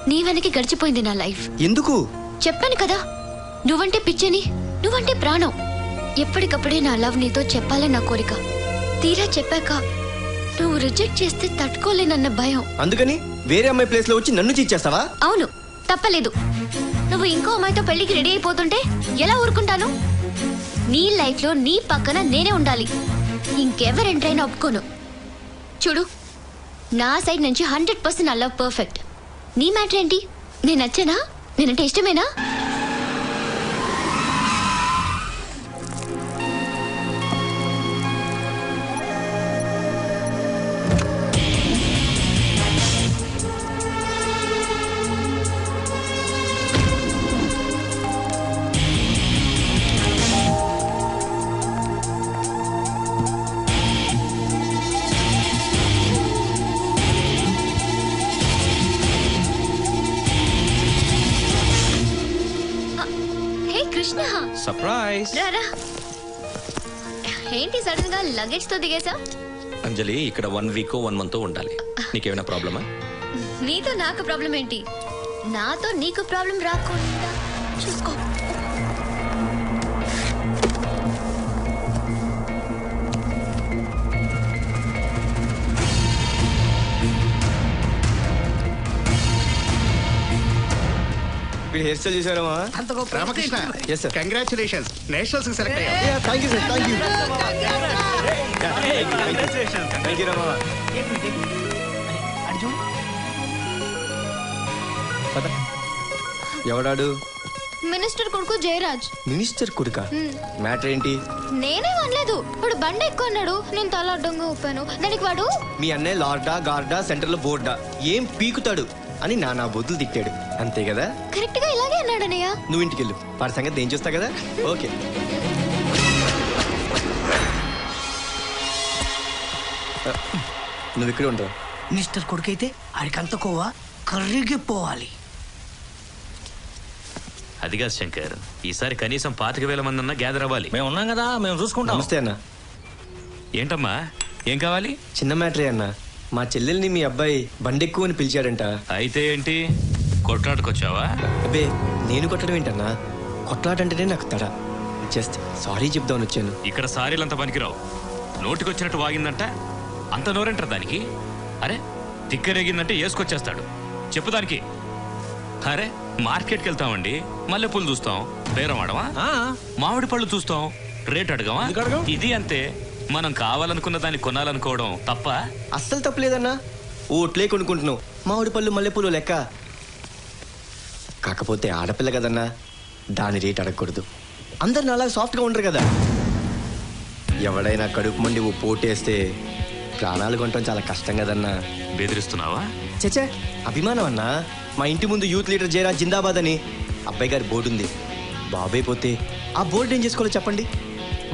నీ వెనక్కి గడిచిపోయింది నా లైఫ్. ఎందుకు? చెప్పాను కదా, నువ్వంటే పిచ్చని, నువ్వంటే ప్రాణం. ఎప్పటికప్పుడే నా లవ్ నీతో చెప్పాలని నా కోరిక. తీరా చెప్పాక నువ్వు రిజెక్ట్ చేస్తే తట్టుకోలేనన్న భయం. అందుకని వేరే అమ్మాయి ప్లేస్ లో వచ్చి నన్ను చీచేస్తావా? అవును, తప్పలేదు. నువ్వు ఇంకో అమ్మాయితో పెళ్లికి రెడీ అయిపోతుంటే ఎలా ఊరుకుంటాను? నీ లైఫ్ లో నీ పక్కన నేనే ఉండాలి. ఇంకెవరు ఎంట్రైనా ఒప్పుకోను. చూడు, నా సైడ్ నుంచి 100% నా లవ్ పర్ఫెక్ట్. నీ మ్యాటర్ ఏంటి? నేను నచ్చానా? నేనంటే ఇష్టమేనా? సర్ప్రైజ్. ఏంటి సడన్ గా లగేజ్ తో దిగేసా? అంజలి, ఇక్కడ 1 week 1 month ఉండాలి. నీకేమైనా ప్రాబ్లమా? నీతో నాకు ప్రాబ్లం ఏంటి? నాతో నీకు ప్రాబ్లం రాకుండా చూసుకో. హెయిర్ స్టైల్ చేశారా? Ramakrishna, yes sir. Congratulations, nationals కి సెలెక్ట్ అయ్యావు. Yeah, thank you sir, thank you. Thank you Rama. ఎవడాడు? మినిస్టర్ కొడుకు జయరాజ్. మినిస్టర్ కొడుకా? మ్యాటర్ ఏంటి? నేనే అనలేదు. వాడు బండి ఎక్కువ అన్నాడు, నేను తల అడ్డంగా ఊపాను. దానికి వాడు మీ అన్నయ్య లార్డా గార్డా సెంటర్ లో బోర్డా ఏం పీకుతాడు అని నానా బొద్దులు తిట్టాడు, అంతే కదా? కరెక్ట్ గా ఇలాగే అన్నాడనయ్య. నువ్వు ఇంటికి వెళ్ళు, వాడి సంగతి నేను చూస్తా కదా. ఓకే. నువ్వు ఇక్కడ ఉంటావు. మినిస్టర్ కొడుకైతే ఆడికంత కోవా కర్రీకి పోవాలి. అది కాదు శంకర్, ఈసారి కనీసం 25,000 మంది అన్నా గ్యాదర్ అవ్వాలి. మేము ఉన్నాం కదా, మేము చూసుకుంటాం. నమస్తే అన్న. ఏంటమ్మా, ఏం కావాలి? చిన్న మ్యాటరే అన్న. మా చెల్లెల్ని మీ అబ్బాయి బండి ఎక్కువ అని పిలిచాడంట. అయితే ఏంటి, కొట్లాటకొచ్చావా? అబ్బే, నేను కొట్టడం ఏంటన్నా? కొట్లాటంటేనే నాకు తడ. జస్ట్ సారీ చెప్దామని వచ్చాను. ఇక్కడ సారీలంతా పనికిరావు. నోటికొచ్చినట్టు వాగిందంట, అంత నోరంటారు దానికి? అరే, తిక్కరేగిందంటే వేసుకొచ్చేస్తాడు. చెప్పు దానికి. అరే, మార్కెట్కి వెళ్తామండి, మల్లెపూలు చూస్తాం బేరం ఆడమా? మామిడి పళ్ళు చూస్తాం రేట్ అడగమా? ఇది అంతే. మనం కావాలనుకున్న దాన్ని కొనాలనుకోవడం తప్ప? అస్సలు తప్పలేదన్నా. ఓట్లే కొనుక్కుంటున్నావు, మామిడి పళ్ళు మల్లెపూలు లెక్క. కాకపోతే ఆడపిల్ల కదన్నా, దాని రేట్ అడగకూడదు. అందరు నాలా సాఫ్ట్గా ఉండరు కదా. ఎవడైనా కడుపు మండి ఓ పోటేస్తే ప్రాణాలు కొనటం చాలా కష్టం కదన్నా. బెదిరిస్తున్నావా? చచ్చే, అభిమానం అన్నా. మా ఇంటి ముందు యూత్ లీడర్ జయరాజ్ జిందాబాద్ అని అబ్బాయి గారి బోర్డు ఉంది. బాబాయ్ పోతే ఆ బోర్డు ఏం చేసుకోవాలో చెప్పండి.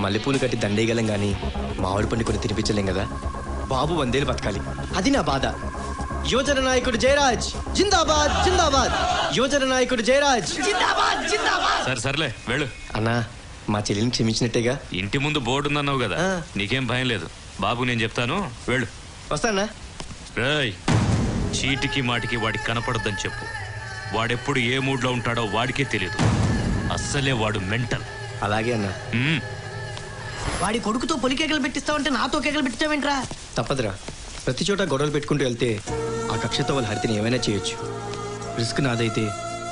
మల్లెపూలు కట్టి దండేయగలం కానీ మామిడి పండు కొన్ని తినిపించలేం కదా. బాబు 100 ఏళ్ళు బతకాలి, అది నా బాధ. యువజన నాయకుడు జయరాజ్ జిందాబాద్ జిందాబాద్. యువజన నాయకుడు జయరాజ్ జిందాబాద్ జిందాబాద్. సరే సర్లే వెళ్ళు. అన్నా, మా చెల్లిని క్షమించినట్టేగా? ఇంటి ముందు బోర్డు ఉందన్నావు కదా, నీకేం భయం లేదు. బాబు నేను చెప్తాను, వెళ్ళు. వస్తానా? రేయ్, చీటికి మాటికి వాడికి కనపడొద్దని చెప్పు. వాడెప్పుడు ఏ మూడ్లో ఉంటాడో వాడికే తెలియదు. అస్సలే వాడు మెంటల్. అలాగే అన్నా. వాడి కొడుకుతో పొలి కేకలు పెట్టిస్తావంటే నాతో కేకలు పెట్టిస్తావేంట్రా? తప్పదురా, ప్రతి చోట గొడవలు పెట్టుకుంటూ వెళ్తే ఆ కక్షతో వాళ్ళ హరితని ఏమైనా చేయొచ్చు. రిస్క్ నాదైతే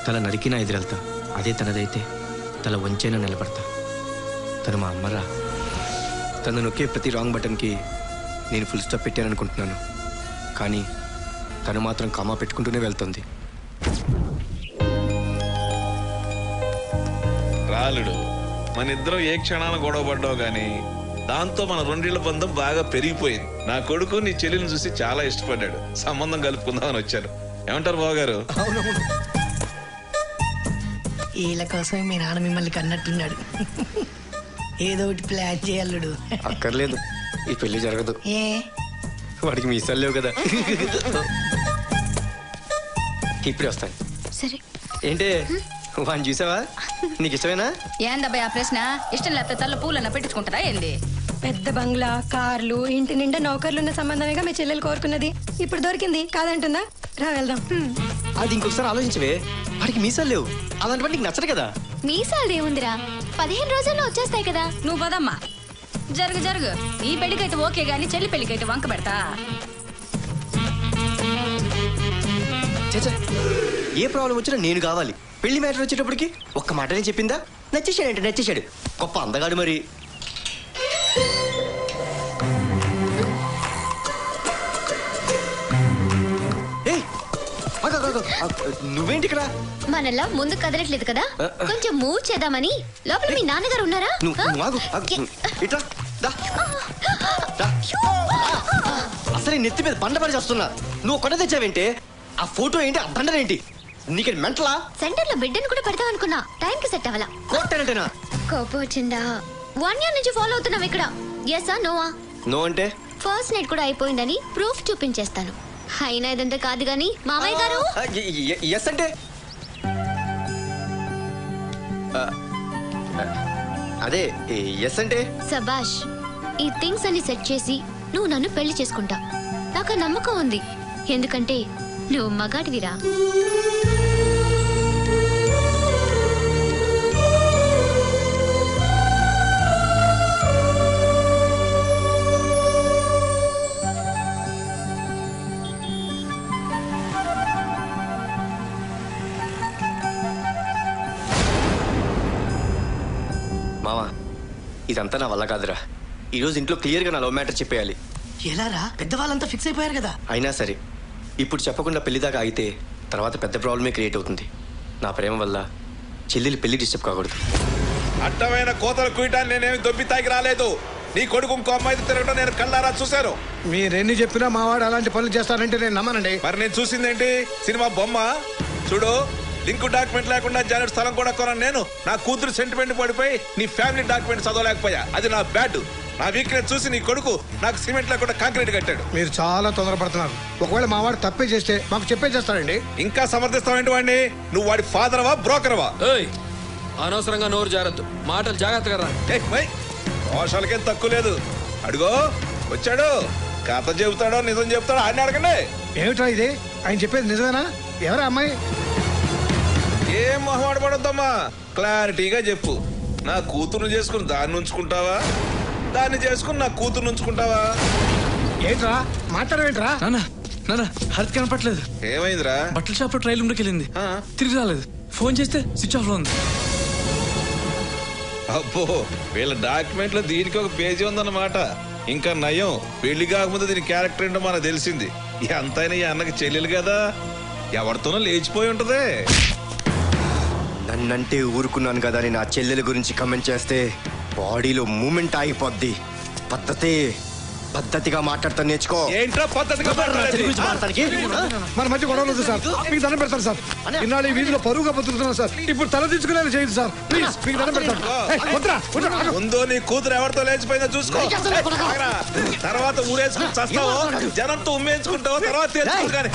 తల నరికినా ఎదురెళ్తా, అదే తనదైతే తల వంచైనా నిలబడతా. తను మా అమ్మరా. తను నొక్కే ప్రతి రాంగ్ బటన్కి నేను ఫుల్ స్టాప్ పెట్టాననుకుంటున్నాను, కానీ తను మాత్రం కామా పెట్టుకుంటూనే వెళ్తుంది. రాలుడు, మన ఇద్దరం ఏ క్షణాన గొడవ పడ్డావు గానీ దాంతో మన రెండేళ్ల బంధం బాగా పెరిగిపోయింది. నా కొడుకు నీ చెల్లిని చూసి చాలా ఇష్టపడ్డాడు. సంబంధం కలుపుకుందామని వచ్చారు. ఏమంటారు బావగారు? వీళ్ళ కోసమే మీ నాన్న మిమ్మల్ని కన్నట్టున్నాడు. ఏదో ఒకటి ప్లాన్ చేయాలడు. అక్కర్లేదు, ఈ పెళ్లి జరగదు. ఏ వాడికి మీసాలు లేవు కదా. ఇప్పుడే వస్తాను. సరే. ఏంటే వాడిని చూసావా? నీకు ఇష్టమేనా? ఏందబ్బాయి ఆ ప్రశ్న? ఇష్టం లేకపోతే తల్ల పూలన్నా పెట్టించుకుంటారా ఏంది? పెద్ద బంగ్లా, కార్లు, ఇంటి నిండా నౌకర్లు ఉన్న సంబంధమేగా మీ చెల్లెలు కోరుకున్నది. ఇప్పుడు దొరికింది, కాదంటుందా? రా వెళ్దాం. అది ఇంకొకసారి ఆలోచించవే. వాడికి మీసాలు లేవు, అలాంటి వాడు నీకు నచ్చదు కదా. మీసాలు ఏముందిరా, 15 రోజుల్లో వచ్చేస్తాయి కదా. నువ్వు పదమ్మా. జరుగు జరుగు. ఈ పెళ్లికైతే ఓకే గానీ చెల్లి పెళ్లికైతే వంక పెడతా. ఏ ప్రాబ్లం వచ్చినా నేను కావాలి. పెళ్లి మ్యాటర్ వచ్చేటప్పటికి ఒక్క మాటనే చెప్పిందా? నచ్చేసాడంటే నచ్చేసాడు. గొప్ప అందగాడు మరి. నువ్వేంటి ఇక్కడ? మనలా ముందు కదలట్లేదు కదా, కొంచెం మూవ్ చేద్దామని. లోపల మీ నాన్నగారు ఉన్నారా? అసలు నెత్తి మీద బండ పడి చేస్తున్నా. నువ్వు కొట్ట తెచ్చావేంటే? ఆ ఫోటో ఏంటి, ఆ బండనేంటి? నీకు మెంటలా? సెంటర్ లో బిడ్డను కూడా పెడతాం అనుకున్నా, టైం కి సెట్ అవ్వాలా. కొట్టానంటేనా? కోపం వచ్చిందా? 1 year నుంచి ఫాలో అవుతున్నాం ఇక్కడ. ఎస్ ఆ నోవా? నో అంటే ఫస్ట్ నైట్ కూడా అయిపోయిందని ప్రూఫ్ చూపించేస్తాను. అయినా ఇదంతా కాదు గాని మామయ్య గారు. ఎస్ అంటే అదే ఎస్ అంటే సబాష్. ఈ థింగ్స్ అన్ని సెట్ చేసి నువ్వు నన్ను పెళ్లి చేసుకుంటా. నాకు నమ్మకం ఉంది, ఎందుకంటే నువ్వు మగాడివిరా. మావా, ఇదంతా నా వల్ల కాదురా. ఈరోజు ఇంట్లో క్లియర్గా నా లవ్ మ్యాటర్ చెప్పేయాలి. ఎలారా? పెద్దవాళ్ళంతా ఫిక్స్ అయిపోయారు కదా. అయినా సరే ఇప్పుడు చెప్పకుండా పెళ్లి దాకా ఆగితే తర్వాత పెద్ద ప్రాబ్లమే క్రియేట్ అవుతుంది. నా ప్రేమ వల్ల చెల్లెలు పెళ్లి డిస్టర్బ్ కాకూడదు. అడ్డమైన కోతలు కుయటాన్ని నేనేమి దొబ్బి తాగి రాలేదు. నీ కొడుకు ఇంకో అమ్మాయితో తిరగడం నేను కళ్ళారా చూశాను. మీరెన్ని చెప్పినా మావాడు అలాంటి పనులు చేస్తానంటే నేను నమ్మనండి. మరి నేను చూసిందేంటి? సినిమా బొమ్మ చూడు. లింక్ డాక్యుమెంట్ లేకుండా జానెట్ స్థలం కూడా కొన్నాను నేను. నా కూతురు సెంటిమెంట్ పడిపోయి నీ ఫ్యామిలీ డాక్యుమెంట్ చదవలేకపోయా. అది నా బ్యాడ్. నా వీక్నెస్ చూసి నీ కొడుకు నాకు సిమెంట్ లేకుండా కాంక్రీట్ కట్టాడు. మీరు చాలా తొందరపడుతున్నారు. ఒకవేళ మావాడు తప్పే చేస్తే మాకు చెప్పే చేస్తాడండి. ఇంకా సమర్థిస్తావేంటి వాడిని? నువ్వు వాడి ఫాదర్వా బ్రోకర్వా? అనవసరంగా నోరు జారద్దు, మాటలు జాగ్రత్తగా రా. దోషాలకేం తక్కువ లేదు. అడుగో వచ్చాడు. కథ చెబుతాడో నిజం చెబుతాడో ఆయన అడగండి. ఏమిట్రా ఇది? ఆయన చెప్పేది నిజమేనా? ఎవరా అమ్మాయి? ఏం మొహమాట పడొద్దమ్మా, క్లారిటీగా చెప్పు. నా కూతురు చేసుకుని దాన్ని ఉంచుకుంటావా, దాన్ని చేసుకుని నా కూతురు ఉంచుకుంటావా? ఏంట్రా మాట్లాడేంట్రా? నాన్న హరిత కనపట్లేదు. ఏమైందిరా? బట్టల షాప్ లో ట్రైల్ రూమ్లోకి వెళ్ళింది, తిరిగి రాలేదు. ఫోన్ చేస్తే స్విచ్ ఆఫ్ లో ఉంది. అబ్బో వీళ్ళ డాక్యుమెంట్ లో దీనికి ఒక పేజీ ఉందన్నమాట. ఇంకా నయం, పెళ్లి కాకముందు దీని క్యారెక్టర్ ఏంటో మనకు తెలిసింది. ఎంతైనా ఈ అన్నకి చెల్లెలు కదా, ఎవరితోనో లేచిపోయి ఉంటది. నన్నంటే ఊరుకున్నాను కదా అని నా చెల్లెల గురించి కమెంట్ చేస్తే బాడీలో మూమెంట్ ఆగిపోద్ది. పద్ధతిగా మాట్లాడతా నేర్చుకో. ఏంట్రా పద్ధతిగా మన మధ్య గొడవలు వద్దు సార్, మీకు దండం పెడతాను సార్. ఇన్నాళ్ళు ఈ వీధిలో పరువుగా బతుకుతున్నాను సార్, ఇప్పుడు తల దించుకునేలా చేయదు సార్. ప్లీజ్ మీకు దండం పెడతాను. ముందు నీ కూతురు ఎవరితో లేచిపోయిందో చూసుకో. ఆగరా. తర్వాత ఊరేసుకుని చస్తావో, జనంతో ఉమ్మేసుకుంటావో తర్వాత తెలుసుకో. కానీ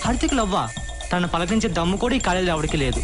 హార్దిక్ లవ్వా? తను పలకరించే దమ్ము కూడా ఈ కాలేజీలో ఎవరికి లేదు.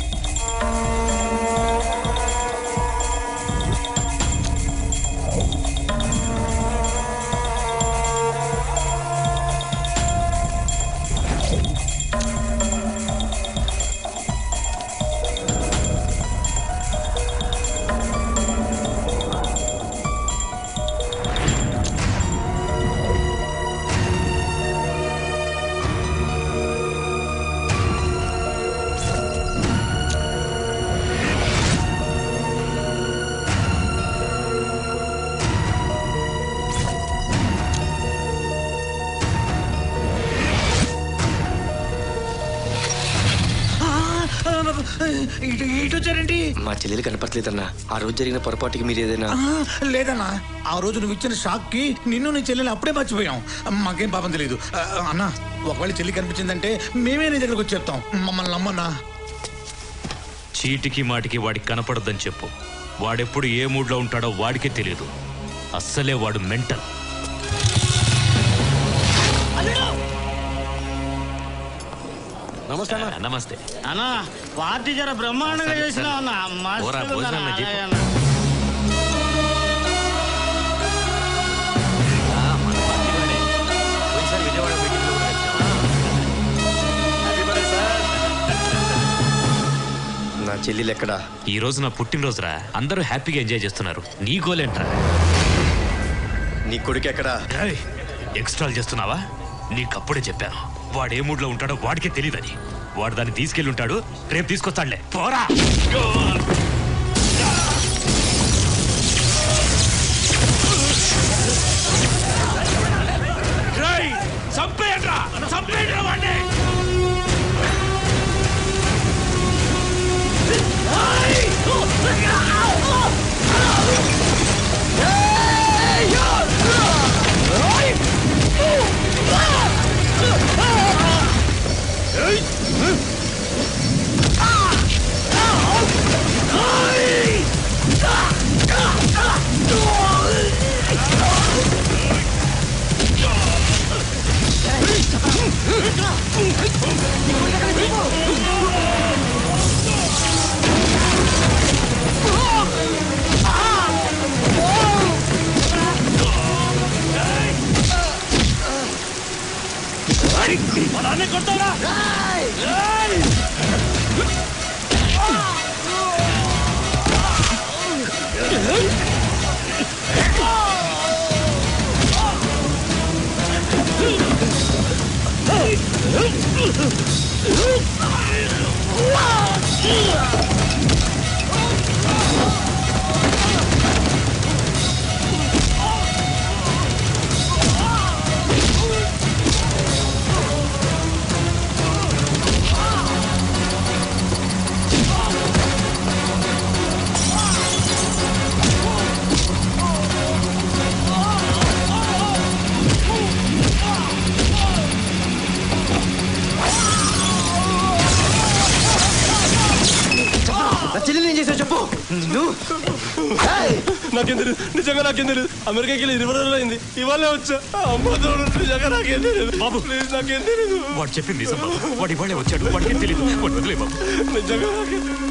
వచ్చారండి. మా చెల్లెలు కనపట్లేదన్నా. ఆ రోజు జరిగిన పొరపాటుకి మీరు ఏదైనా? లేదన్నా, ఆ రోజు నువ్వు ఇచ్చిన షాక్ కి నిన్ను నీ చెల్లెలు అప్పుడే మర్చిపోయాం. మాకేం పాపం తెలియదు అన్నా. ఒకవేళ చెల్లి కనిపించిందంటే మేమే నీ దగ్గరకు వచ్చి చెప్తాం. మమ్మల్ని నమ్మన్నా. చీటికి మాటికి వాడికి కనపడద్దని చెప్పు. వాడెప్పుడు ఏ మూడ్లో ఉంటాడో వాడికే తెలియదు. అస్సలే వాడు మెంటల్. నమస్తే నమస్తే అన్నా. పార్టీ జర బ్రహ్మాండంగా చేసినా అన్న. నా చెల్లెలు ఎక్కడా? ఈ రోజు నా పుట్టినరోజురా. అందరూ హ్యాపీగా ఎంజాయ్ చేస్తున్నారు. నీ గోలేంట్రా? నీ కొడుకు ఎక్కడా? ఎక్స్ట్రాల్ చేస్తున్నావా? నీకప్పుడే చెప్పాను, వాడు ఏ మూడ్లో ఉంటాడో వాడికే తెలియదని. వాడు దాన్ని తీసుకెళ్ళి ఉంటాడు, రేపు తీసుకొస్తాడులే. పోరా. చంపేయండ్రా, చంపేయండ్రా వాడిని. Hey! నాకేం తెలియదు, నిజంగా నాకేం తెలియదు. అమెరికాకి వెళ్ళి 20 రోజులు అయింది, ఇవాళ వచ్చా. అమ్మ తోడు, నిజంగా నాకేం తెలియదు బాబు. ప్లీజ్ నాకేం తెలియదు. వాడు చెప్పింది నిజం బాబు. వాడు ఇవాళే వచ్చాడు, వాడికి తెలియదు. వాడు వదిలే బాబు. నిజంగా నాకేం తెలియదు.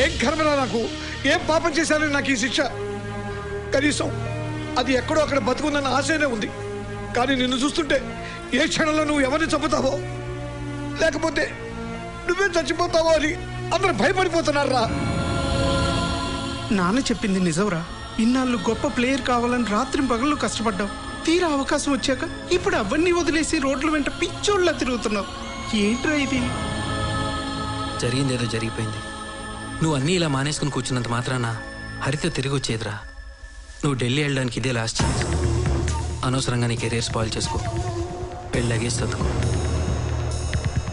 ఏం కర్మరా నాకు, ఏం పాపం చేశాను నాకు ఈ శిక్ష? కనీసం అది ఎక్కడో అక్కడ బతుకుందన్న ఆశనే ఉంది. కానీ నిన్ను చూస్తుంటే ఏ క్షణంలో నువ్వు ఎవరిని చంపుతావో లేకపోతే నువ్వే చచ్చిపోతావో అని అందరూ భయపడిపోతున్నారా. నాన్న చెప్పింది నిజంరా. ఇన్నాళ్ళు గొప్ప ప్లేయర్ కావాలని రాత్రి పగళ్ళు కష్టపడ్డావు. తీరా అవకాశం వచ్చాక ఇప్పుడు అవన్నీ వదిలేసి రోడ్ల వెంట పిచ్చోళ్ళ తిరుగుతున్నావు. ఏంట్రా ఇది? జరిగిందేదో జరిగిపోయింది. నువ్వు అన్నీ ఇలా మానేసుకుని కూర్చున్నంత మాత్రాన హరిత తిరిగి వచ్చేదిరా. నువ్వు ఢిల్లీ వెళ్ళడానికి ఇదే లాస్ట్ ఛాన్స్. అనవసరంగా నీ కెరీర్ స్పాయిల్ చేసుకో. పెళ్ళగేసి చదువుకో.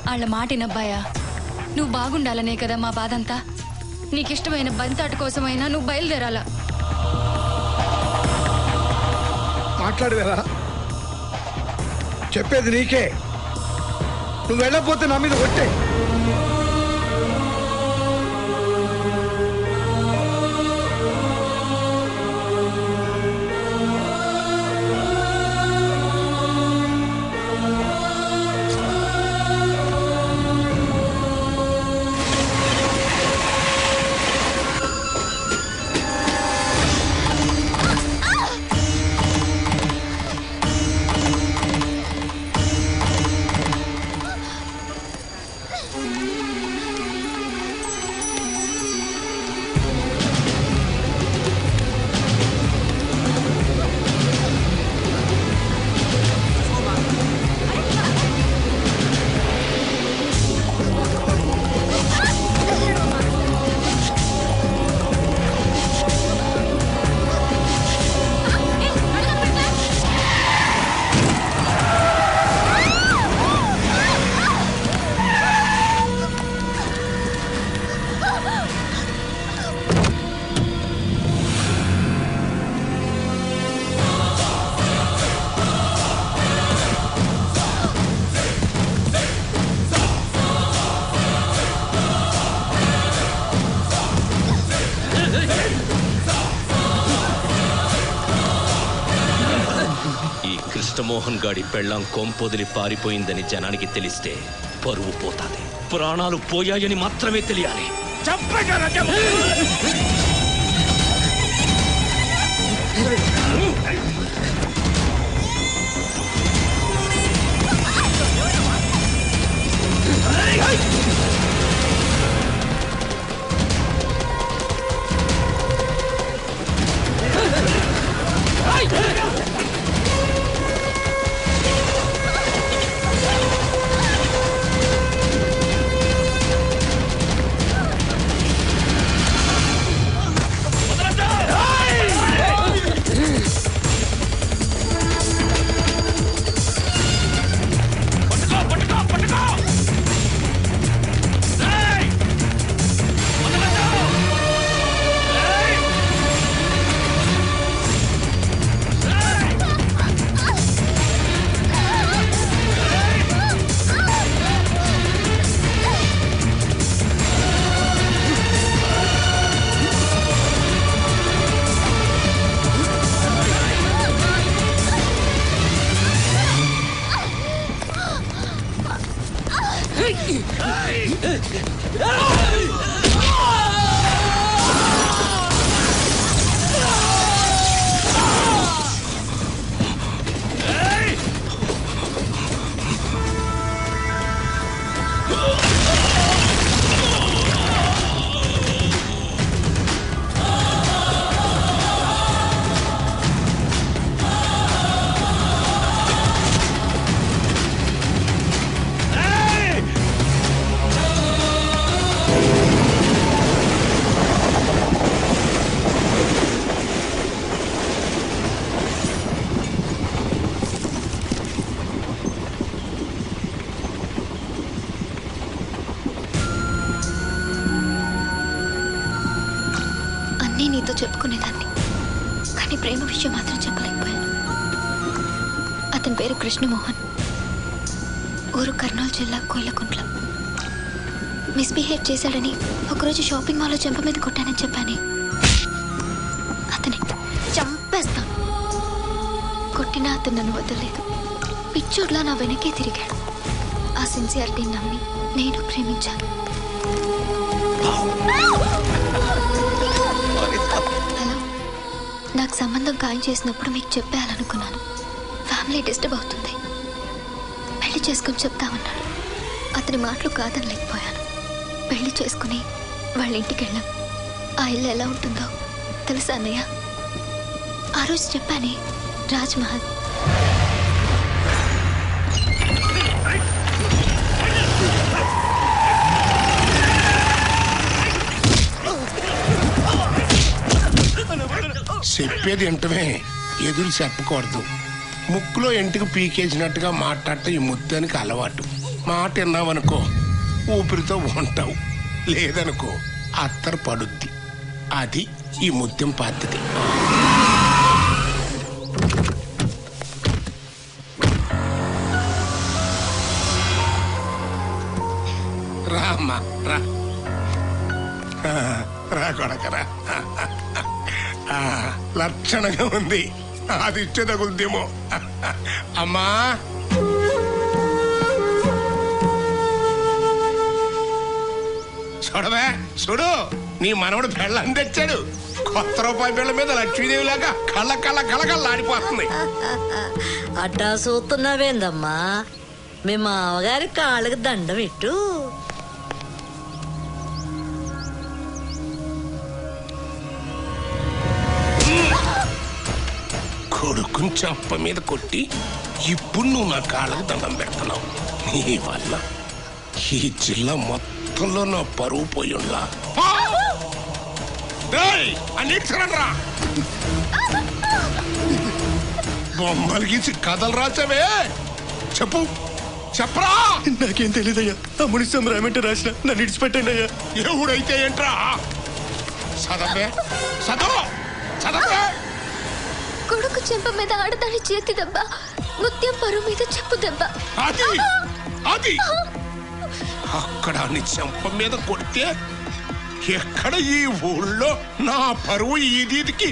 వాళ్ళ మాటినబ్బాయా, నువ్వు బాగుండాలనే కదా మా బాధంతా. నీకిష్టమైన బంతాటు కోసమైనా నువ్వు బయలుదేరాలా. మాట్లాడవేరా, చెప్పేది నీకే. నువ్వు వెళ్ళకపోతే నా మీద కొట్టే. కృష్ణమోహన్ గాడి పెళ్ళాం కొంపొదిలి పారిపోయిందని జనానికి తెలిస్తే పరువు పోతాది. ప్రాణాలు పోయాయని మాత్రమే తెలియాలి. అన్నీ నీతో చెప్పుకునేదాన్ని, కానీ ప్రేమ విషయం మాత్రం చెప్పలేకపోయాను. అతని పేరు కృష్ణమోహన్, ఊరు కర్నూలు జిల్లా కోయిలకుంట్ల. మిస్బిహేవ్ చేశాడని ఒకరోజు షాపింగ్ మాల్లో చెంప మీద కొట్టానని చెప్పానే, అతని చంపేస్తాను. కొట్టినా అతను నన్ను వదలలేదు. పిచ్చోడ్లా నా వెనకే తిరిగాడు. ఆ సిన్సియారిటీ నమ్మి నేను ప్రేమించాను. హలో, నాకు సంబంధం ఖాయం చేసినప్పుడు మీకు చెప్పేయాలనుకున్నాను. ఫ్యామిలీ డిస్టర్బ్ అవుతుంది, పెళ్లి చేసుకుని చెప్తామన్నాడు. అతని మాటలు కాదనలేకపోయాను. పెళ్లి చేసుకుని వాళ్ళ ఇంటికి వెళ్ళాం. ఆ ఇల్లు ఎలా ఉంటుందో తెలుసా అన్నయ్య? ఆ రోజు చెప్పానే, రాజ్మహల్. చెప్పేది వింటమే, ఎదురు చెప్పకూడదు. ముక్కులో ఎంటికి పీకేసినట్టుగా మాట్లాడటం ఈ ముత్యానికి అలవాటు. మాట విన్నావనుకో ఊపిరితో ఉంటావు, లేదనుకో అత్తరు పడుద్ది. అది ఈ ముత్యం పద్ధతి. రామ్మా రా, రా కొడకరా. లక్షణంగా ఉంది, అది ఇచ్చే తగులుదేమో. అమ్మా చూడవే, చూడు నీ మనవడు పెళ్ళని తెచ్చాడు. కొత్త రూపాయి బిళ్ళ మీద లక్ష్మీదేవి లాగా కళ్ళ కళ్ళ కళకళ్ళాడిపోతుంది. అట్టా చూస్తున్నావేందమ్మా? మీ మామగారి కాళ్ళకి దండం ఇట్టు. కొడుకుని చంప మీద కొట్టి ఇప్పుడు నువ్వు నా కాళ్ళకు దండం పెడుతున్నావు. నీ వల్ల ఈ జిల్లా మొత్తంలో నా పరువు పోయుండ్లా. అన్నిటిరా బొమ్మలు గీసి కథలు రాసావే, చెప్పు చెప్పరా. నాకేం తెలీదయ్యా. ఆ మునిసం రామంటే రాసిన నన్ను ఇడిచిపెట్టండి అయ్యా. ఎవడైతే ఏంట్రా? చదవే, చదవ చదవే. కొడుకు చెంప మీద ఆడదాని చేతి దెబ్బ, ముత్యం పరువు మీద చెప్పు దెబ్బ. అది అది అక్కడ నీ చెంప మీద కొడితే ఎక్కడ ఈ ఊళ్ళో నా పరువు ఈదీదికి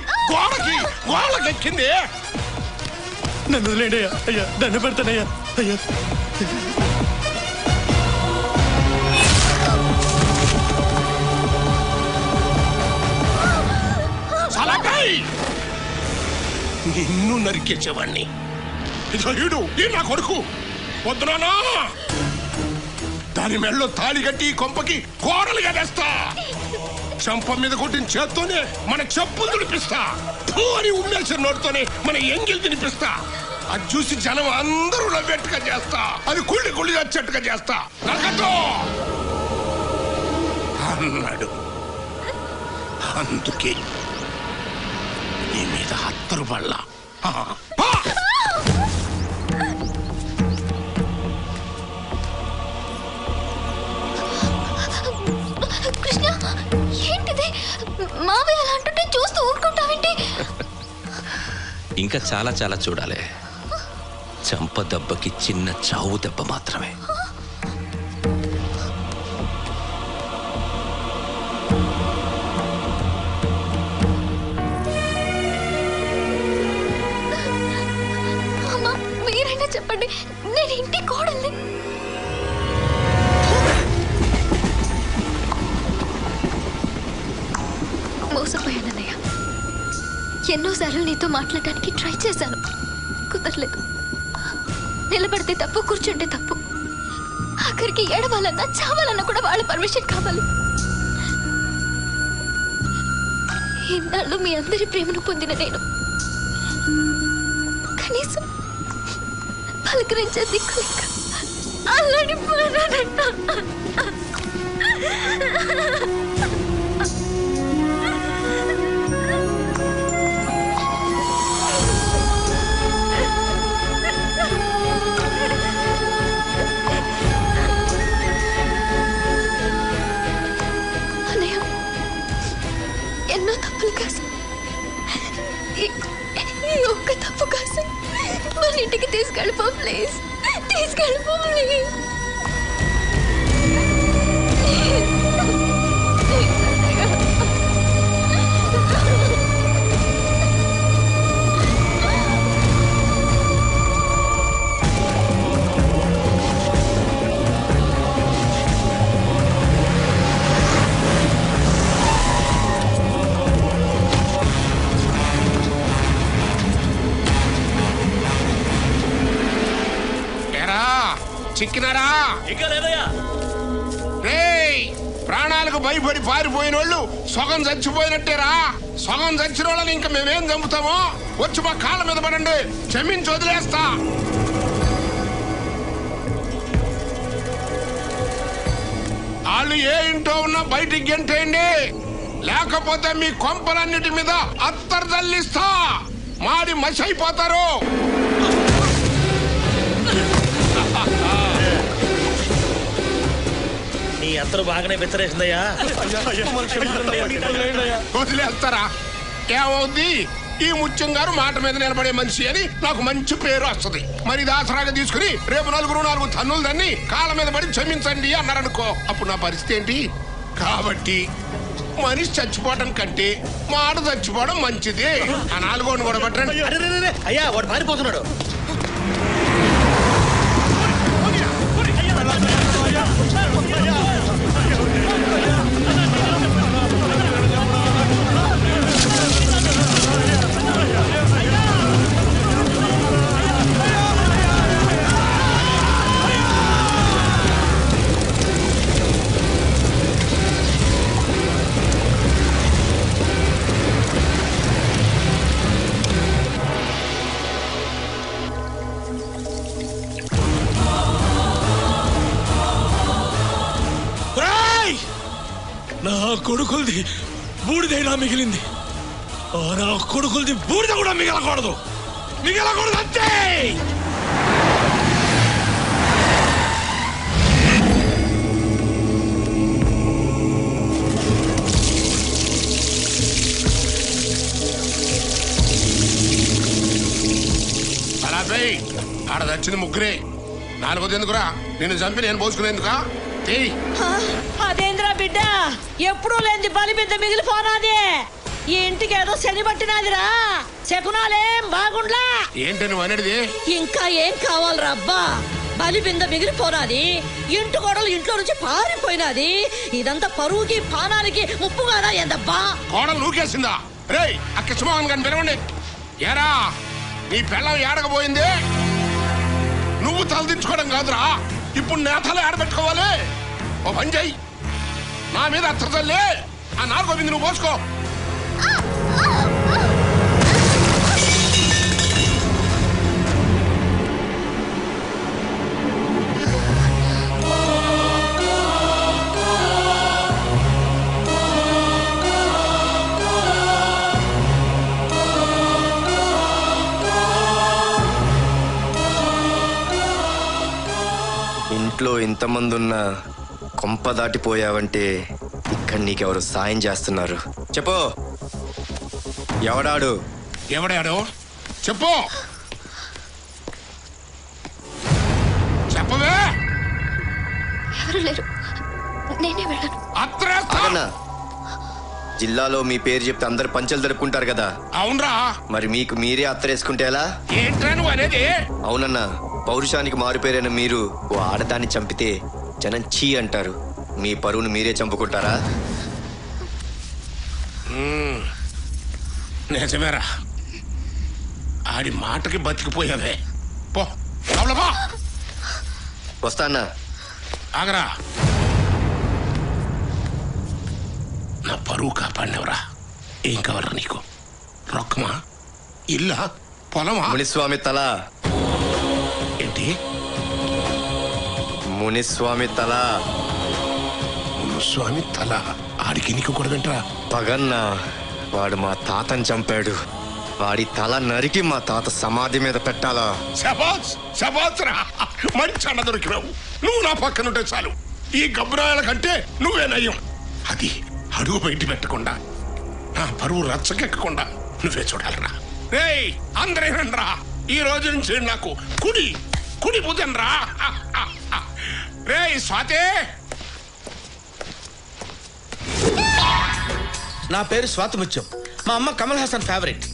గోడకెక్కింది. నన్ను వదిలేండి అయ్యా. అయ్యా దండ పెడతానయ్యా. అయ్యా నిన్ను నరికేసేవాణ్ణి. ఇడు ఈ నా కొడుకు వద్దునా. దాని మెళ్ళలో తాళి కట్టి కొంపకి కోడలుగా తెస్తా. చంప మీద కొట్టిన చేత్తోనే మన చెప్పులు తినిపిస్తా. అని ఉమ్మేసిన నోటితోనే మన ఎంగిల్ తినిపిస్తా. అది చూసి జనం అందరూ నవ్వేట్టుగా చేస్తా. అది కుళ్ళి కుళ్ళి వచ్చేట్టుగా చేస్తా. నరకతో అన్నాడు. అందుకే నీ మీద హత్తరు పళ్ళ. కృష్ణ, ఏంటిది? మావయ్య అలా అంటుంటే చూస్తూ ఊరుకుంటావేంటి? ఇంకా చాలా చాలా చూడాలి. చంప దెబ్బకి చిన్న చావు దెబ్బ మాత్రమే. అమ్మా, మీరైనా చెప్పండి, నేను ఇంటి కోడల్ని. మోసపోయానన్నయ్య. ఎన్నోసార్లు నీతో మాట్లాడడానికి ట్రై చేశాను, కుదరలేదు. నిలబడితే తప్పు, కూర్చుంటే తప్పు. ఆఖరికి ఏడవాలన్నా చావాలన్నా కూడా వాళ్ళ పర్మిషన్ కావాలి. ఇన్నాళ్ళు మీ అందరి ప్రేమను పొందిన నేను కనీసం పలకరించే దిక్కు లేక అల్లాడిపోయానన్నా. ఎన్నో తప్పులు అవకాశం, ఈ ఒక్క తప్పు కోసం మన ఇంటికి తీసుకెళ్ళిపో ప్లీజ్, తీసుకెళ్ళిపో ప్లీజ్. చిక్కినారా? ఇంకా లేదయ్యా. రేయ్, ప్రాణాలకు భయపడి పారిపోయిన వాళ్ళు సగం చచ్చిపోయినట్టేరా. సగం చచ్చిన వాళ్ళని ఇంకా మేమేం చంపుతామో వచ్చి మా కాళ్ళ మీద పడండి, క్షమించి వదిలేస్తా. వాళ్ళు ఏ ఇంట్లో ఉన్నా బయటికి గెంటేయండి, లేకపోతే మీ కొంపలన్నిటి మీద అత్తరు తల్లిస్తా, మాడి మసి అయిపోతారు. నీ అత్తరు బాగానే బెత్తరేసిందయ్యా. వదిలేస్తారా? ఏమవుద్ది? ఈ ముత్యం గారు మాట మీద నిలబడే మనిషి అని నాకు మంచి పేరు వస్తుంది. మరి దాసరాగా తీసుకుని రేపు నాలుగు తన్నులు దాన్ని కాళ్ళ మీద పడి క్షమించండి అన్నారనుకో, అప్పుడు నా పరిస్థితి ఏంటి? కాబట్టి మనిషి చచ్చిపోవడం కంటే మాట చచ్చిపోవడం మంచిది. ఆ 4 కూడా పట్టండి. అయ్యా వాడు పారిపోతున్నాడు. నా కొడుకులది బూడిదైనా మిగిలింది, నా కొడుకులది బూడిద కూడా మిగలకూడదు అంతే. అలా ఆడ దచ్చింది ముగ్గురే, 4వది ఎందుకురా? నిన్ను చంపి నేను పోసుకునేందుకా? అదేంద్రా బిడ్డ, ఎప్పుడూ లేని బలి బిడ్డ మిగిలిపోనాది. ఈ ఇంటికి ఏదో శని పట్టినాదిరా, శకునాలేం బాగుండ్లా. ఏంటి నువ్వు అనేది? ఇంకా ఏం కావాలరా అబ్బా? బలి బింద మిగిలిపోనాది, ఇంటి గోడలు ఇంట్లో నుంచి పారిపోయినది. ఇదంతా పరువుకి పానానికి ముప్పుగానా ఏందబ్బా? కోడలు నూకేసిందా? రేయ్, ఆ కృష్ణమోహన్ గారిని పిలవండి. ఏరా, నీ పిల్లం ఏడకపోయింది? నువ్వు తలదించుకోవడం కాదురా, ఇప్పుడు నేతలు ఆడబెట్టుకోవాలి. ఓ పని చెయ్యి, నా మీద అత్తలే ఆ 4వ బిందు నువ్వు పోసుకో. ఇంట్లో ఇంతమంది ఉన్నా కొంప దాటిపోయావంటే ఇక్కడ నీకెవరు సాయం చేస్తున్నారు? చెప్పు, ఎవడాడు? ఎవడాడు చెప్పు, చెప్పవే. ఎవరు లేరు, నేనే వెళ్ళను. జిల్లాలో మీ పేరు చెప్తే అందరు పంచలు జరుపుకుంటారు కదా? అవునరా. మరి మీకు మీరే అత్తరేసుకుంటే ఎలా? ఏంట్రా నువ్వు అనేది? అవునన్నా, పౌరుషానికి మారుపేరైన మీరు ఓ ఆడదాన్ని చంపితే జనం చీ అంటారు. మీ పరువును మీరే చంపుకుంటారా? నిజమేరా, ఆడి మాటకి బతికిపోయావే. పో, వస్తానా? ఆగరా, నా పరువు కాపాడినవరా. ఏం కావాలరా నీకు? రొక్కమా, ఇల్లా, పొలమా? మునిస్వామి తల. ఏంటి? మునిస్వామి తల. మునిస్వామి తల ఆడికి నీకు కొడగంటరా? పగన్నా, వాడు మా తాతని చంపాడు. వాడి తల నరికి మా తాత సమాధి మీద పెట్టాలా? శబాత్రా, మంచి అన్న దొరికినావు. నువ్వు నా పక్కనుంటే చాలు, ఈ గబ్బరాయల కంటే నువ్వే నయ్యం. అది అడుగు బయట పెట్టకుండా నా పరువు రచ్చకెక్కకుండా నువ్వే చూడాలరా. రేయ్ అందరేనండ్రా, ఈ రోజు నుంచి నాకు కుడి బుధన్రా. రేయ్ స్వాతే. నా పేరు స్వాతి ముత్యం. మా అమ్మ కమల్ హాసన్ ఫేవరెట్.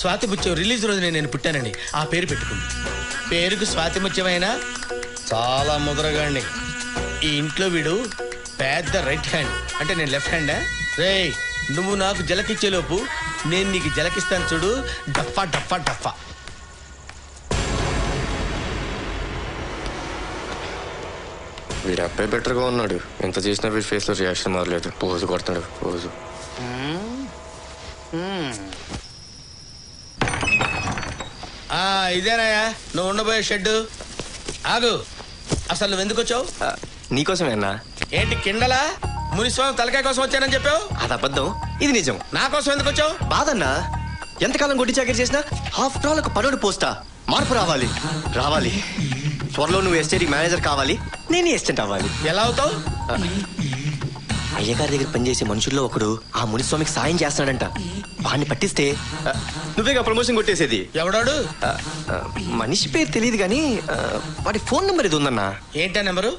స్వాతి ముత్యం రిలీజ్ రోజు నేను పుట్టానండి. ఆ పేరు పెట్టుకుంది. పేరుకు స్వాతి ముత్యమైనా చాలా ముదరగాండి. ఈ ఇంట్లో వీడు పెద్ద రైట్ హ్యాండ్, అంటే నేను లెఫ్ట్ హ్యాండా. రేయ్ నువ్వు నాకు జలకిచ్చేలోపు నేను నీకు జలకిస్తాను చూడు. డఫా డఫా డఫా. వీడు అబ్బాయి బెటర్గా ఉన్నాడు. ఎంత చేసినా వీడి ఫేస్లో రియాక్షన్ మారలేదు. పోజు కొడుతున్నాడు పోజు. ఇదేనాయా నువ్వు ఉండబోయే షెడ్? ఆగు, అసలు నువ్వు ఎందుకు వచ్చావు? నీకోసమే అన్నా. ఏంటి కిండలా? మునిస్వామి తలకాయ కోసం వచ్చానని చెప్పావు. అది అబద్ధం, ఇది నిజం. నా కోసం ఎందుకు వచ్చావు? బాధన్నా, ఎంతకాలం గొడ్డి చాకరీ చేసినా ఆఫ్టర్ ఆల్ ఒక పనుడు పోస్తా. మార్పు రావాలి. త్వరలో నువ్వు ఎస్టేట్ మేనేజర్ కావాలి, నేను ఎస్టేట్ అవ్వాలి. ఎలా అవుతావు? అయ్యగారి దగ్గర పనిచేసే మనుషుల్లో ఒకడు ఆ మునిస్వామికి సాయం చేస్తున్నాడంట. వాడిని పట్టిస్తే నువ్వేగా ప్రమోషన్ కొట్టేసేది. ఎవడాడు? మనిషి పేరు తెలియదు కానీ వాడి ఫోన్ నెంబర్ ఇది ఉందన్నా. ఏంటా నెంబరు?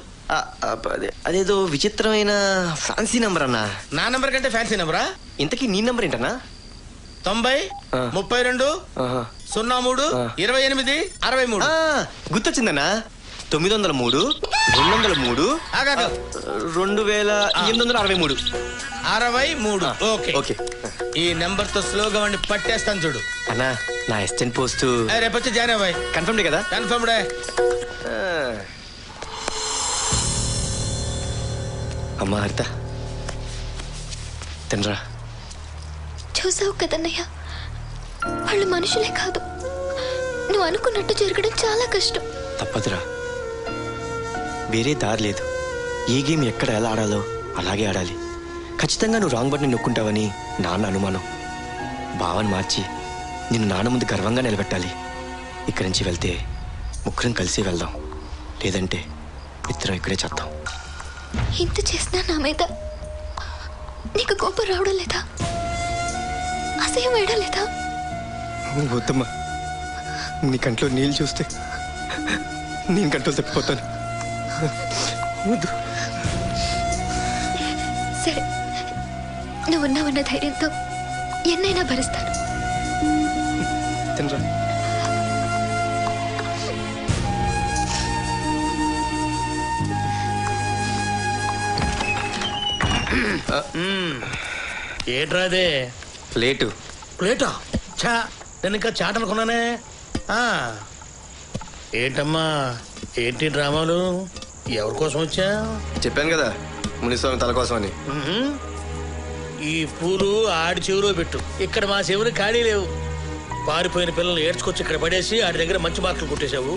అదేదో విచిత్రమైన ఫ్యాన్సీ నెంబర్ అన్నా. నా నెంబర్ కంటే ఫ్యాన్సీ నెంబరా? ఇంతకీ నీ నెంబర్ ఏంటన్నా? 90 32 03 28 63. గుర్తొచ్చిందన్నా. 903 203 2863. 63. ఓకే. ఈ నెంబర్ తో స్లోగా వాడిని పట్టేస్తాను చూడు. అన్నా నా అసిస్టెంట్ పోస్ట్ రేపు వచ్చి జాయిన్ అవ్వాయి. కన్ఫర్మ్డే కదా? కన్ఫర్మ్డే. అమ్మా హరిత తినరా. చూసావు కదన్నయ్య, వాళ్ళు మనుషులే కాదు. నువ్వు అనుకున్నట్టు జరగడం చాలా కష్టం. తప్పదురా, వేరే దారి లేదు. ఏ గేమ్ ఎక్కడ ఎలా ఆడాలో అలాగే ఆడాలి. ఖచ్చితంగా నువ్వు రాంగ్ బటన్ నొక్కుంటావని నాన్న అనుమానం. భావన మార్చి నిన్ను నాన్న ముందు గర్వంగా నిలబెట్టాలి. ఇక్కడి నుంచి వెళ్తే ముగ్గురం కలిసి వెళ్దాం, లేదంటే ఇద్దరం ఇక్కడే చేద్దాం. ఇంత చేసినా నా మీద నీకు కోపం రావడం లేదా? అసహ్యం వేయడం లేదా? వద్దమ్మా, నీ కంట్లో నీళ్ళు చూస్తే నేను కంట్లో తప్పిపోతాను. వద్దు. సరే, నువ్వున్నావన్న ధైర్యంతో ఎన్నైనా భరిస్తాను. తినరా. ఏంట్రా అదే? ప్లేటా? చా, నేను ఇంకా చాట్ అనుకున్నానే. ఏంటమ్మా, ఏంటి డ్రామాలు? ఎవరి కోసం వచ్చా? చెప్పాను కదా, మునిస్వామి తల కోసం అని. ఈ పూలు ఆడి చెవిలో పెట్టు. ఇక్కడ మా చెవులు ఖాళీ లేవు. పారిపోయిన పిల్లల్ని ఏడ్చుకొచ్చి ఇక్కడ పడేసి ఆడి దగ్గర మంచి మార్కులు కొట్టేశావు.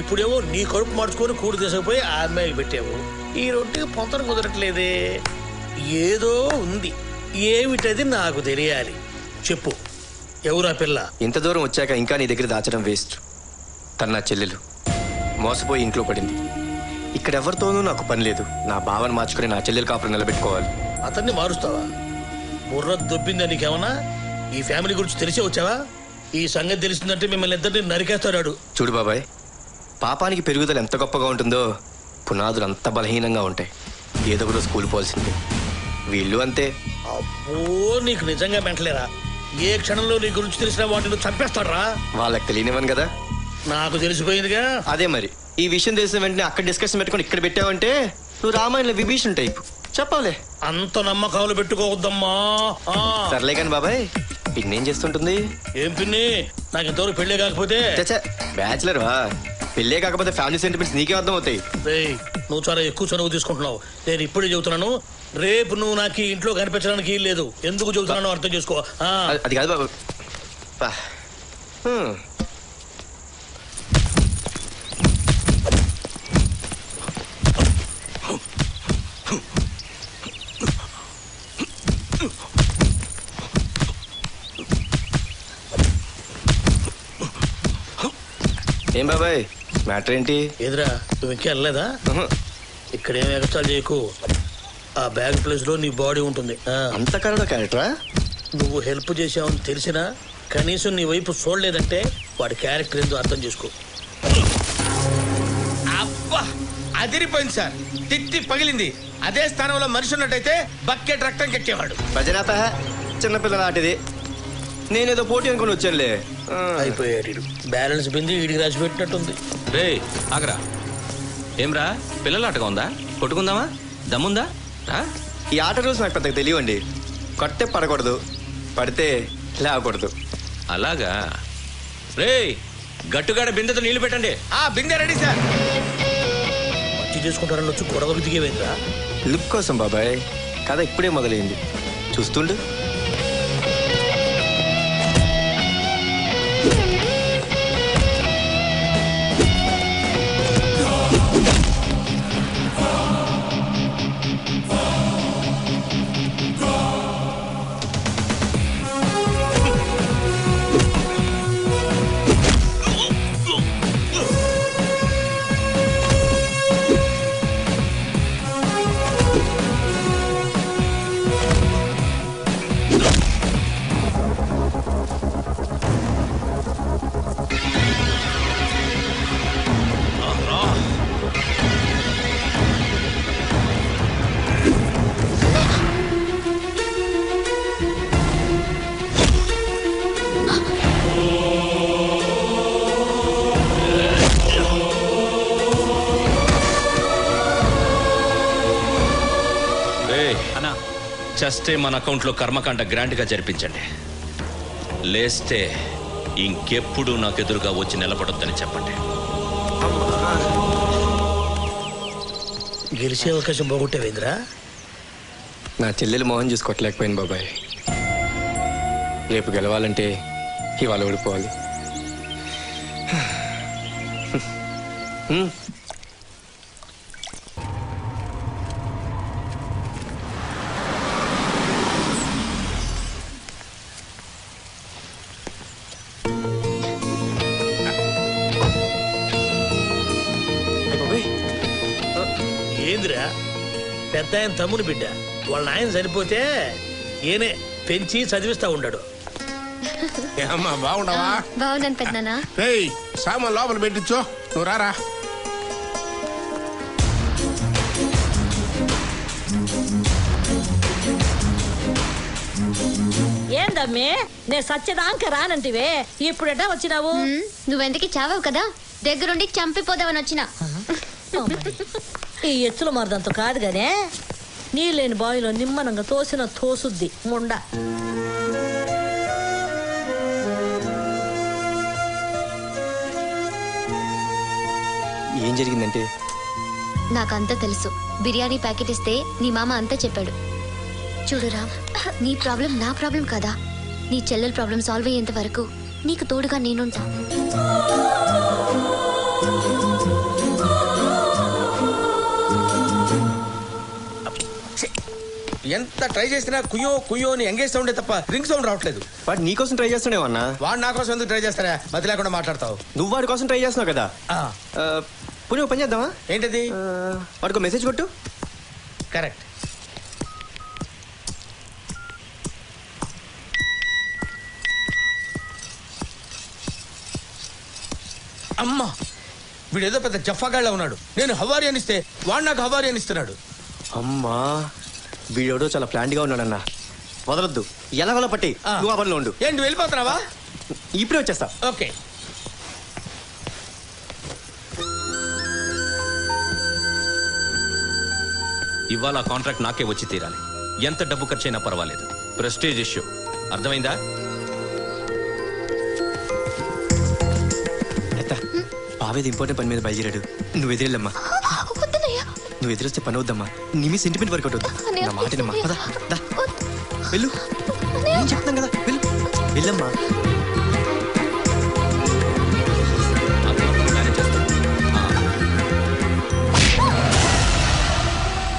ఇప్పుడేమో నీ కడుపు మార్చుకొని కూడి తీసుకుపోయి ఆ అమ్మాయికి పెట్టావు. ఈ రొట్టెకి పొంతన కుదరట్లేదే. ఏదో ఉంది, ఏమిటది నాకు తెలియాలి. చెప్పు, ఎవరా పిల్ల? ఇంత దూరం వచ్చాక ఇంకా నీ దగ్గర దాచడం వేస్ట్. తన నా చెల్లెలు మోసపోయి ఇంట్లో పడింది. ఇక్కడెవరితోనూ నాకు పని లేదు. నా భావన మార్చుకుని నా చెల్లెలు కాపురం నిలబెట్టుకోవాలి. అతన్ని మారుస్తావా? బుర్ర దొబ్బిందా నీకేమన్నా? ఈ ఫ్యామిలీ గురించి తెలిసే వచ్చావా? ఈ సంగతి తెలిసిందంటే మిమ్మల్ని ఇద్దరిని నరికేస్తాడు. చూడు బాబాయ్, పాపానికి పెరుగుదల ఎంత గొప్పగా ఉంటుందో పునాదులు అంత బలహీనంగా ఉంటాయి. ఏదో కూడా స్కూల్ పోల్సింది. వీళ్ళు అంతే. అబ్బో, నీకు నిజంగా మెంటలేరా? ఏ క్షణంలో నీ గురించి తెలిసిన వాటిని చంపేస్తాడరా? వాళ్ళకి తెలియనివని కదా. నాకు తెలిసిపోయిందిగా. అదే మరి, ఈ విషయం తెలిసిన వెంటనే అక్కడ డిస్కషన్ పెట్టుకుని ఇక్కడ పెట్టావంటే నువ్వు రామాయణ విభీషణ్ టైప్. చెప్పాలే. అంత నమ్మకాలు పెట్టుకోవద్దమ్మా. సర్లే కానీ బాబాయ్, పిన్నేం చేస్తుంటుంది? ఏం పిన్ని? నాకు ఇంతవరకు పెళ్ళే కాకపోతే. బ్యాచులర్ వా? పెళ్ళే కాకపోతే ఫ్యామిలీ సెంటిమెంట్స్ నీకే అర్థం అవుతాయి. నువ్వు చాలా ఎక్కువ చనువు తీసుకుంటున్నావు. నేను ఇప్పుడే చెబుతున్నాను, రేపు నువ్వు నాకు ఇంట్లో కనిపించడానికి లేదు. ఎందుకు చెబుతున్నానో అర్థం చేసుకో. అది కాదు బాబు. ఏం బాబాయ్ మ్యాటర్ ఏంటి? ఎదురా, నువ్వు ఇంకా వెళ్ళలేదా? ఇక్కడ ఏం ఎగస్ట్రాలు చేయకు. ఆ బ్యాగ్ ప్లేస్ లో నీ బాడీ ఉంటుంది. అంత కరడ క్యారెక్టరా? నువ్వు హెల్ప్ చేసావని తెలిసినా కనీసం నీ వైపు చూడలేదంటే వాడి క్యారెక్టర్ ఏందో అర్థం చేసుకో. అబ్బా అదిరిపోయింది సార్, తిట్టి పగిలింది. అదే స్థానంలో మనిషి ఉన్నట్టయితే బకెట్ రక్తం కెక్కేవాడు. భజనాత చిన్నపిల్లల ఆటిది, నేనేదో పోటీ అనుకుని వచ్చానులే. అయిపోయాడు, బ్యాలెన్స్ బింది వీడికి రాసి పెట్టినట్టుంది. రే ఆగరా, ఏమ్రా పిల్లలాటగా ఉందా? కొట్టుకుందామా? దమ్ముందా? ఈ ఆట రూల్స్ నాకు పెద్దగా తెలియండి. కొట్టే పడకూడదు, పడితే లేవకూడదు. అలాగా? రే గట్టుగాడ బిందెతో నీళ్లు పెట్టండి. బిందె రెడీ సార్. మంచి చేసుకుంటారని వచ్చి గొడవకు దిగేవేంద్రా? లుక్ కోసం బాబాయ్, కథ ఇప్పుడే మొదలైంది, చూస్తుండు. చస్తే మన అకౌంట్లో కర్మకాండ గ్రాండ్గా జరిపించండి. లేస్తే ఇంకెప్పుడు నాకు ఎదురుగా వచ్చి నిలబడొద్దని చెప్పండి. గెలిచే అవకాశం పోగొట్టేవేంద్రా? నా చెల్లెలు మోహన్ చూసుకోవట్లేకపోయింది బాబాయ్. రేపు గెలవాలంటే ఇవాళ ఓడిపోవాలి. ఏందిరా, పెద్ద ఆయన తమ్ముని బిడ్డ, వాళ్ళ ఆయన చనిపోతే ఈయనే పెంచి చదివిస్తా ఉన్నాడు. ఏమ్మా బాగుండవా? బాగున్నాను పెద్దనా. సామాన్ లోపల పెట్టించో, నువ్వు రారా. ఏందమ్మే నే సత్యదాంక రానంటివే, ఇప్పుడెట వచ్చినావు? నువ్వెందుకు చావావు కదా, దగ్గరుండి చంపిపోదామని వచ్చినా. ఈ ఎచ్చుల మరదంతో కాదు గానే, నీళ్ళేని బావిలో నిమ్మనంగా తోసిన తోసుద్ది ముండ. ఏం జరిగిందంటే నాకంతా తెలుసు. బిర్యానీ ప్యాకెట్ ఇస్తే నీ మామ అంతా చెప్పాడు. చూడు రామ్, నీ ప్రాబ్లం నా ప్రాబ్లం కదా. నీ చెల్లెల ప్రాబ్లం సాల్వ్ అయ్యేంత వరకు నీకు తోడుగా నేనుంటా. ఎంత ట్రై చేసినా కుయ్యో కుయ్యో అని ఎంగేజ్ సౌండ్ తప్ప రింగ్ సౌండ్ రావట్లేదు. వాడు నీ కోసం ట్రై చేస్తున్నావు అన్నా. వాడు నా కోసం ఎందుకు ట్రై చేస్తారా? మతి లేకుండా మాట్లాడతావు. నువ్వు వాడి కోసం ట్రై చేస్తున్నావు కదా. పుని పని చేద్దామా? ఏంటది? వాడికి మెసేజ్ కొట్టు. కరెక్ట్. అమ్మా, వీడేదో పెద్ద జఫాగాళ్ళ ఉన్నాడు. నేను హవారి అనిస్తే వాడు నాకు హవారి అనిస్తున్నాడు. అమ్మా, వీడెవడో చాలా ప్లాంట్గా ఉన్నాడన్నా. వదలొద్దు, ఎలా వల్ల పట్టి నువ్వు ఆ పనిలో ఉండు. ఏంటి వెళ్ళిపోతున్నావా? ఇప్పుడే వచ్చేస్తా. ఓకే. ఇవాళ కాంట్రాక్ట్ నాకే వచ్చి తీరాలి. ఎంత డబ్బు ఖర్చైనా పర్వాలేదు. ప్రెస్టేజ్ ఇష్యూ, అర్థమైందా? బావేది ఇంపార్టెంట్ పని మీద బయలుదేరాడు. నువ్వు ఎదురెళ్ళమ్మా. నువ్వు ఎదురొస్తే పని అవుద్దమ్మా. నీ మీ సెంటిమెంట్ వర్క్ అవుతుంది. నా మాటనమ్మా. వెళ్ళు, నేను చెప్తాను కదా. వెళ్ళు, వెళ్ళమ్మా.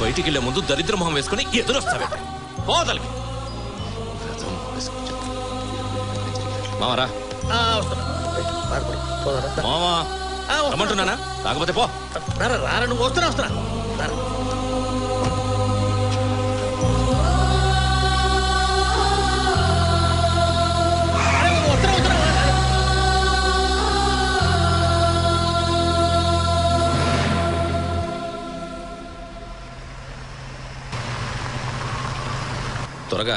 బయటికి వెళ్ళే ముందు దరిద్ర మొహం వేసుకుని ఎదురొస్తావే. పోదలకి మామరా. మామా రమ్మంటున్నానా? కాకపోతే పో. రారా, నువ్వు వస్తున్నా. త్వరగా.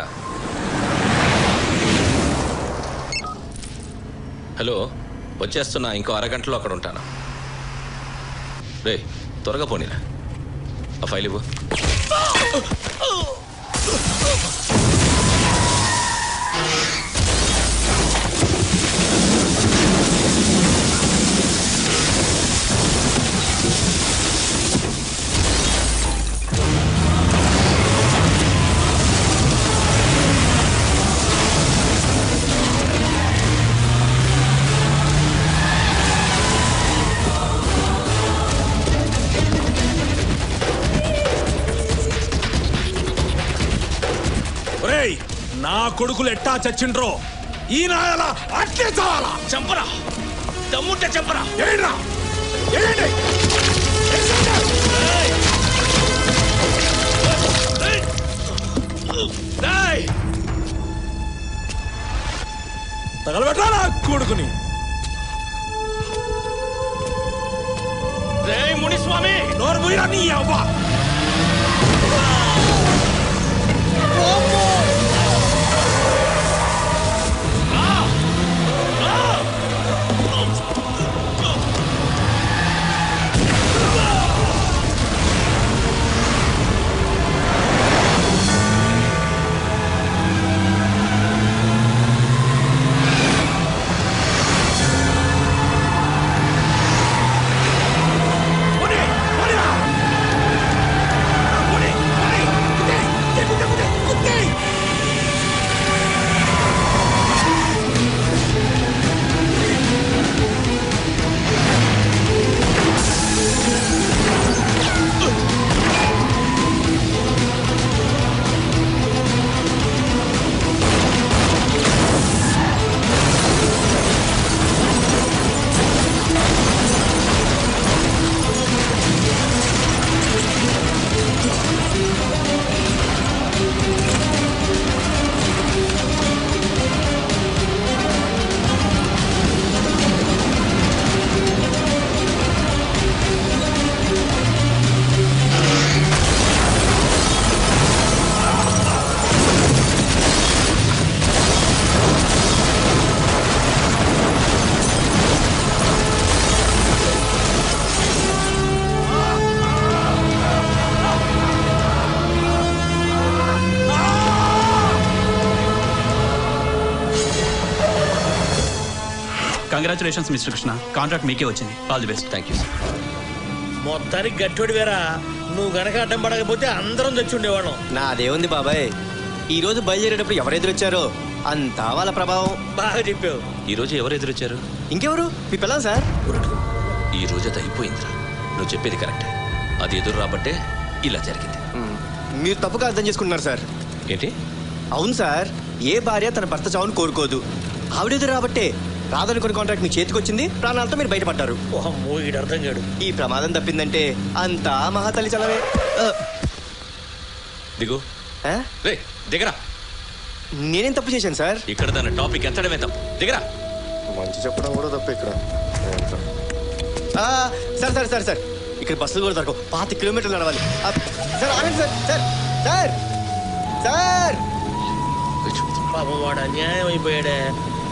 హలో, వచ్చేస్తున్నా, ఇంకో అరగంటలో అక్కడ ఉంటాను. రే త్వరగా పోనీరా. ఆ ఫైల్ ఇవ్వు. నా కొడుకులు ఎట్టా చచ్చిండ్రో ఈ నాయలా అట్లే చావాలా. చంపరా, దమ్ముంటే చంపరా. ఏంట్రా తగలబెట్టా నా కొడుకుని. మునిస్వామి నోరు పోయిరా నీ అవ్వ. కంగ్రాచులేషన్స్ మిస్టర్ కృష్ణ, కాంట్రాక్ట్ మీకే వచ్చింది. All the best. Thank you sir. మొత్తానికి గట్టోడి వేరా, నువ్వు గనక అడ్డం పడకపోతే అందరం తెచ్చి ఉండేవాళ్ళం. నాదేముంది బాబాయ్, ఈ రోజు బయలుదేరేటప్పుడు ఎవరెదురొచ్చారో అంతా వాళ్ళ ప్రభావం. బాగా చెప్పావు. ఈ రోజు ఎవరు ఎదురొచ్చారు? ఇంకెవరు, మీ పిల్లలు సార్. ఈ రోజు అది అయిపోయిందిరా. నువ్వు చెప్పేది కరెక్టే, అది ఎదురు రాబట్టే ఇలా జరిగింది. మీరు తప్పుగా అర్థం చేసుకుంటున్నారు సార్. ఏంటి? అవును సార్, ఏ భార్య తన భర్త చావును కోరుకోదు. ఆవిడెదురు రాబట్టే రాదనుకున్న కాంట్రాక్ట్ మీ చేతికి వచ్చింది, ప్రాణాలతో మీరు బయటపడ్డారు. అర్థం కాడు. ఈ ప్రమాదం తప్పిందంటే అంతా మహాతల్లి చలవే. దిగు. రే దిగరా. నేనేం తప్పు చేశాను సార్? ఇక్కడ దాని టాపిక్ ఎత్తడమే తప్పు. దిగరా. మంచి చెప్పడం కూడా తప్పు ఇక్కడ. సార్ సార్ సార్ సార్ ఇక్కడ బస్సులు కూడా దొరకవు, 5 కిలోమీటర్లు నడవాలి. సార్ ఆగండి సార్. సార్ సార్ సార్ పాపం వాడు అన్యాయం అయిపోయాడే.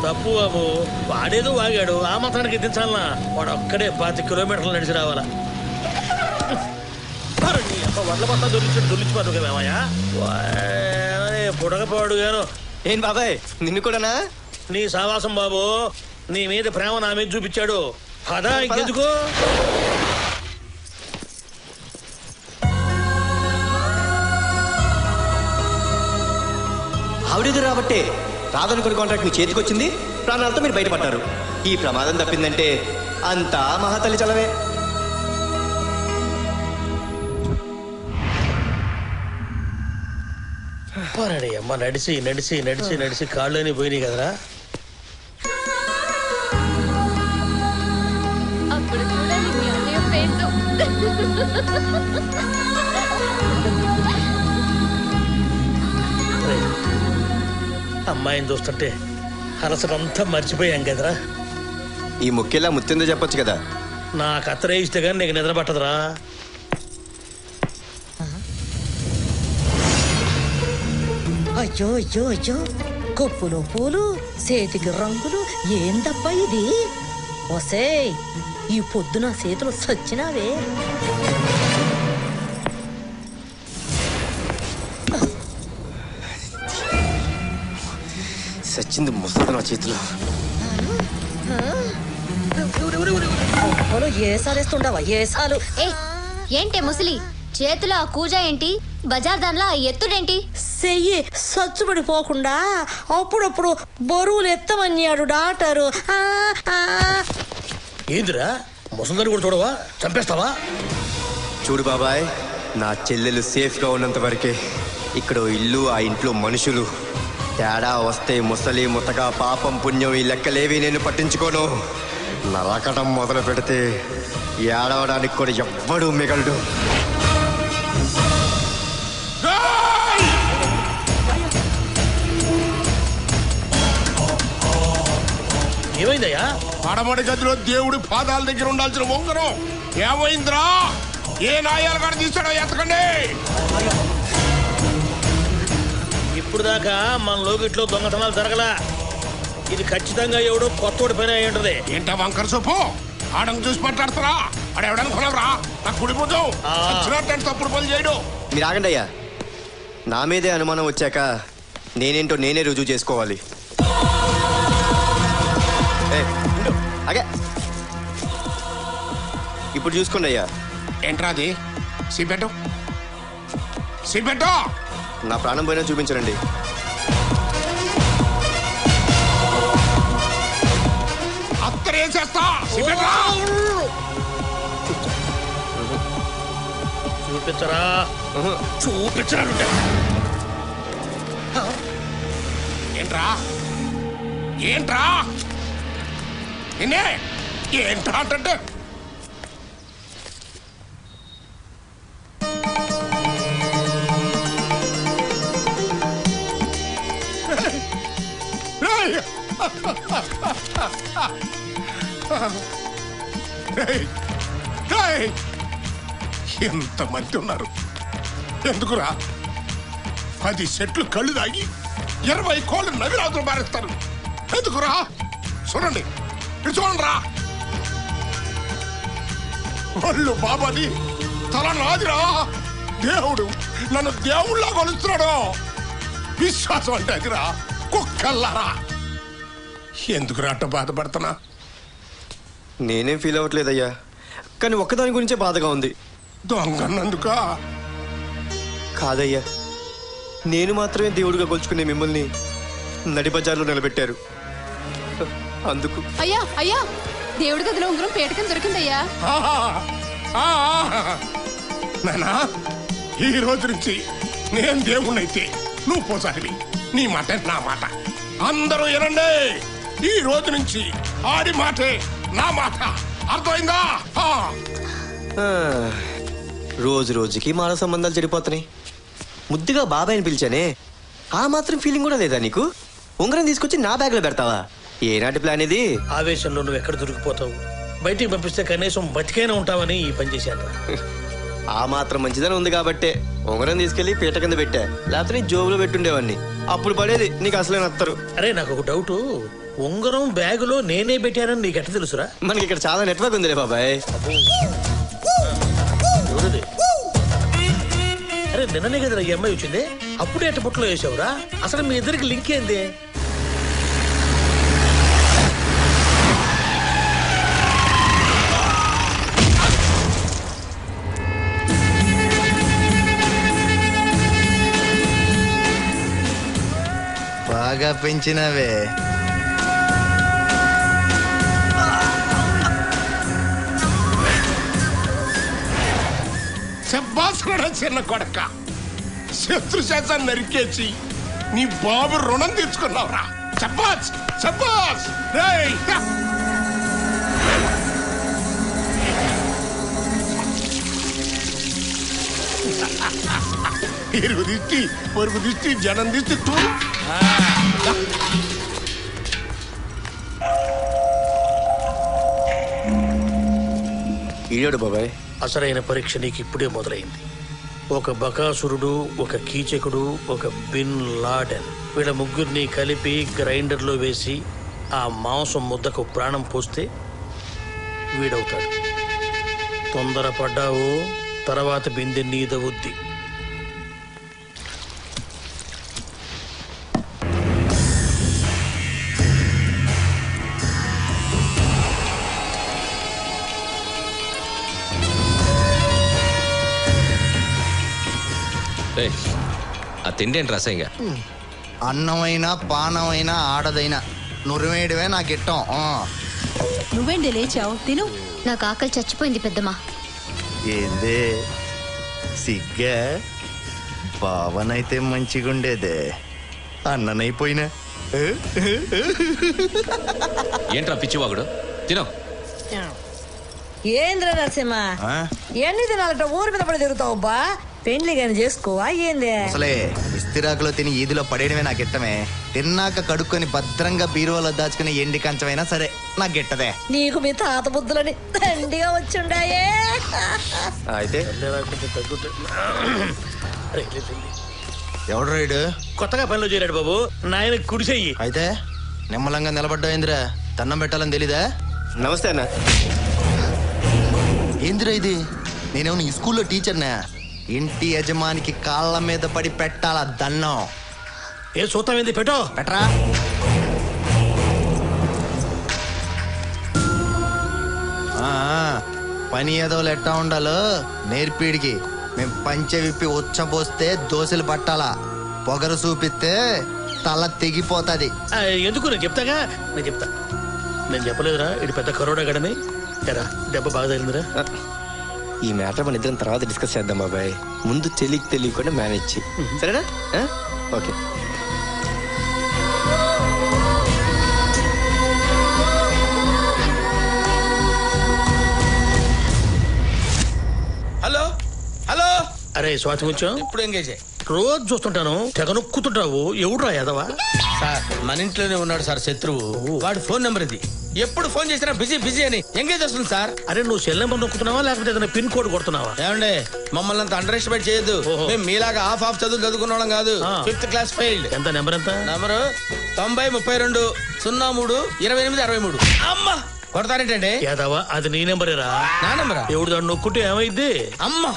తప్పు బాబు, వాడేదో వాగాడు, ఆ మాత్రానికి ఎత్తించాలనా? వాడు ఒక్కడే 5 కిలోమీటర్లు నడిచి రావాలా? వడ్ల మొత్తం దొరికిపోతుంది మేమయ్యా. పుడకపోడు గాను. ఏం బాబాయ్, నిన్ను కూడానా? నీ సావాసం బాబు, నీ మీద ప్రేమ నా మీద చూపించాడు. పదా ఇంకెందుకు. ఆవిడెదురు రాబట్టే రాదనుకున్న కాంట్రాక్ట్ మీ చేతికి వచ్చింది, ప్రాణాలతో మీరు బయటపడ్డారు. ఈ ప్రమాదం తప్పిందంటే అంతా మహాతల్లి చలవే. అమ్మ నడిచి నడిచి నడిచి నడిచి కాళ్ళని పోయినాయి కదరా. అమ్మాయిని చూస్తుంటే అలసటంతా మర్చిపోయాం కదరా. ఈ ముఖ్యలా ముత్తిందో చెప్పొచ్చు కదా. నాకు అత్తరే ఇస్తే కానీ నీకు నిద్ర పట్టదురా. అయ్యో అయ్యో అయ్యో కొప్పులో పూలు చేతికి రంగులు ఏందబ్బా ఇది? ఒసే ఈ పొద్దున చేతులు సచ్చినావే. సచ్చింది ముసలి నా చేతిలో. ఏసాలేస్తుండవా ఏసాలు? ఏంటే ముసలి చేతిలో ఆ కూజ ఏంటి? బజార్ దానిలో ఆ ఎత్తుడేంటి? చెయ్యి సచ్చుబడిపోకుండా అప్పుడప్పుడు బరువులు ఎత్తమన్నాడు డాక్టరు. ఏందిరా ముసలిదాన్ని కూడా చూడవా? చంపేస్తావా? చూడు బాబాయ్, నా చెల్లెలు సేఫ్గా ఉన్నంత వరకే ఇక్కడ ఇల్లు, ఆ ఇంట్లో మనుషులు. తేడా వస్తే ముసలి ముతక పాపం పుణ్యం ఈ లెక్కలేవి నేను పట్టించుకోను. నరకటం మొదలు పెడితే ఏడవడానికి కూడా ఎవ్వడూ మిగలడు. ఏమైందయ్యా? పడమడి గదిలో దేవుడి పాదాల దగ్గర ఉండాల్సిన ఉంగరం ఏమైందిరా? ఏ నాయాలు కాడ తీసాడో ఎత్తకండి. ఇప్పుడు దాకా మన లోకిట్లో దొంగతనాలు జరగలా. ఇది ఖచ్చితంగా ఎవడో కొత్తోడి పని అయి ఉంటది. ఏంటా వంకర సొప్పు? ఆడను చూసి మాట్లాడతారా? ఆడెవడనుకున్నావురా? నాకు కుడిపోతాం వచ్చినట్టు తప్పుడు పని చేయడు. మీరు ఆగండి అయ్యా. నా మీదే అనుమానం వచ్చాక నేనేంటో నేనే రుజువు చేసుకోవాలి. అగే ఇప్పుడు చూసుకోండి అయ్యా. ఏంట్రా అది? సిబెట్టు సిబెట్టు. నా ప్రాణం పోయినా చూపించరండి. అత్తరేసేస్తా. సిబెట్రా చూపించరా? చూపించరా? ఏంట్రా ఏంట్రా నిన్నే ఏంట్రా అంటే ఎంతమంది ఉన్నారు? ఎందుకురా? 10 సెట్లు కళ్ళు తాగి 20 కోళ్ళు నవిరాజులు మారేస్తారు. ఎందుకురా? చూడండి, ఇటు చూడండి రా. ఒళ్ళు బాబాది, తల నాదిరా. దేవుడు నన్ను దేవుళ్ళ కొలుస్తున్నాడు. విశ్వాసం అంటే అదిరా. కుక్కల్లారా ఎందుకురా అట్ట బాధపడుతున్నా? నేనేం ఫీల్ అవ్వట్లేదయ్యా, కానీ ఒక్కదాని గురించే బాధగా ఉంది. దొంగన్నందుక కాదయ్యా, నేను మాత్రమే దేవుడిగా కొలుచుకునే మిమ్మల్ని నడి బజార్లో నిలబెట్టారు. అందుకు అయ్యా అయ్యా దేవుడి గదిలో ఉంగరం పేటకం దొరికిందయ్యా. నానా, ఈ రోజు నుంచి నేను దేవుణ్ణైతే నువ్వు పోసారివి. నీ మాట నా మాట. అందరూ వినండి, ఈ రోజు నుంచి ఆడి మాటే నా మాట. అర్థమైందా? రోజు రోజుకి మానవ సంబంధాలు చెడిపోతున్నాయి. ముద్దుగా బాబాయ్ని పిలిచానే, ఆ మాత్రం ఫీలింగ్ కూడా లేదా నీకు? ఉంగరం తీసుకొచ్చి నా బ్యాగ్ లో పెడతావా? ఏనాటి ప్లాన్ ఇది? ఆవేశంలో నువ్వు ఎక్కడ దొరికిపోతావు? బయటికి పంపిస్తే కనీసం బతికైనా ఉంటావని ఈ పని చేశాను. ఆ మాత్రం మంచిదని ఉంది కాబట్టే ఉంగరం తీసుకెళ్లి పీట కింద పెట్టా. లేకపోతే నీ జోబులో పెట్టుండేవాడిని. అప్పుడు పడేది నీకు అసలే నత్తరు. అరే నాకు ఒక డౌట్, ఉంగరం బ్యాగులో నేనే పెట్టానని నీకు ఎట్లా తెలుసురా? మనకి ఇక్కడ చాలా నెట్వర్క్ ఉందిలే బాబాయ్. ఎవరిది? అరే నిన్ననే కదా ఈ అమ్మాయి వచ్చింది, అప్పుడే అట్ట పుట్టలో వేసావురా? అసలు మీ ఇద్దరికి లింక్ ఏంది? బాగా పెంచినవే. చెప్పాల్సిన చిన్న కొడక, శత్రు శాసాన్ని నరికేసి నీ బాబు రుణం తీర్చుకున్నావురా. చెప్పాస్ చెప్పాస్. ఇరుగు దిష్టి, పొరుగు దిష్టి, జనం దిష్టి తూ. ఈడాడు బాబాయ్. అసలైన పరీక్ష నీకు ఇప్పుడే మొదలైంది. ఒక బకాసురుడు, ఒక కీచకుడు, ఒక బిన్ లాడెన్, వీళ్ళ ముగ్గురిని కలిపి గ్రైండర్లో వేసి ఆ మాంసం ముద్దకు ప్రాణం పోస్తే వీడవుతాడు. తొందరపడ్డావు, తర్వాత బిందె నీదవుద్ది. ఆ తిండి ఏంటి రసంగా? అన్నమైనా పానమైనా ఆడదైనా నురివేయడమే నాకు ఇట్టం. నువ్వేంటి లేచావు? తిను. నాకు ఆకలి చచ్చిపోయింది పెద్దమ్మా. ఏందే సిగ్గా? బావనైతే మంచిగుండేదే, అన్ననైపోయినా. ఏంట్రా పిచ్చివాగుడు? తినో. ఏంద్ర నరసింహ, ఎన్ని దినాలట ఊరి మీద పడి తిరుగుతావు బా? పెండ్లి గాని చేసుకోవా ఏంది? అసలే ఇస్తిరాకులో తిని ఈదిలో పడేయడమే నాకు ఇట్టమే. తిన్నాక కడుక్కొని భద్రంగా బీరువాలో దాచుకుని ఎండి కంచమైనా సరే నాకు గిట్టదే. నీకు మీ తాత బుద్ధులని దండిగా వచ్చుండాయే. అయితే ఎవడు రైడు? కొత్తగా పనిలో చేరాడు బాబు, నాయన కుడిసెయ్యి. అయితే నిమ్మలంగా నిలబడ్డా ఏందిరా? దండం పెట్టాలని తెలీదా? నమస్తే అన్న. ఏందిరా ఇది? నేనేమన్నా ఈ స్కూల్లో టీచర్నా? ఇంటి యజమానికి కాళ్ళ మీద పడి పెట్టాలా దన్నం? ఏ చూస్తామేంది? పెట్టో పెట్టరా. పని ఏదోలు ఎట్టా ఉండాలో నేర్పిడికి. మేం పంచె విప్పి ఉచ్చబోస్తే దోశలు పట్టాలా, పొగరు చూపిస్తే తల తెగిపోతుంది. ఎందుకు? నేను చెప్తాగా, నేను చెప్తా. నేను చెప్పలేదురా ఇది పెద్ద కరోడా గడని? ఎరా దెబ్బ బాగా తగిలిందిరా. ఈ మ్యాటర్ మన ఇద్దరం తర్వాత డిస్కస్ చేద్దాం బాబాయ్. ముందు చెల్లికి తెలియకుండా మేనేజ్ చేయి, సరేనా? ఓకే. Hello hello. అరే స్వాతి ముత్యం, ఇప్పుడు ఎంగేజ్. రోజు చూస్తుంటాను తెగ నొక్కుతుంటావు. ఎవడురా యాదవా? సార్ మన ఇంట్లోనే ఉన్నాడు సార్ శత్రువు. వాడు ఫోన్ నెంబర్ ఇది. ఎప్పుడు ఫోన్ చేసినా బిజీ బిజీ అని ఎంగేజ్ వస్తుంది సార్. అరే నువ్వు సెల్ నెంబర్ నొక్కుతున్నావా లేకపోతే ఏదైనా పిన్ కోడ్ కొడుతున్నావా? ఏమండి మమ్మల్ని అంత అండర్ ఎస్టిమేట్ చేయొద్దు. మేము మీలాగా హాఫ్ చదువుకున్న వాళ్ళం కాదు. 5th class failed. ఎంత నెంబర్? ఎంత నెంబరు 9032 03 28 63. అమ్మా కొడతారేంటండి? యాదవా అది నీ నెంబరేరా? నా నెంబరా? ఎవడు దాన్ని నొక్కుంటే ఏమైద్ది? అమ్మా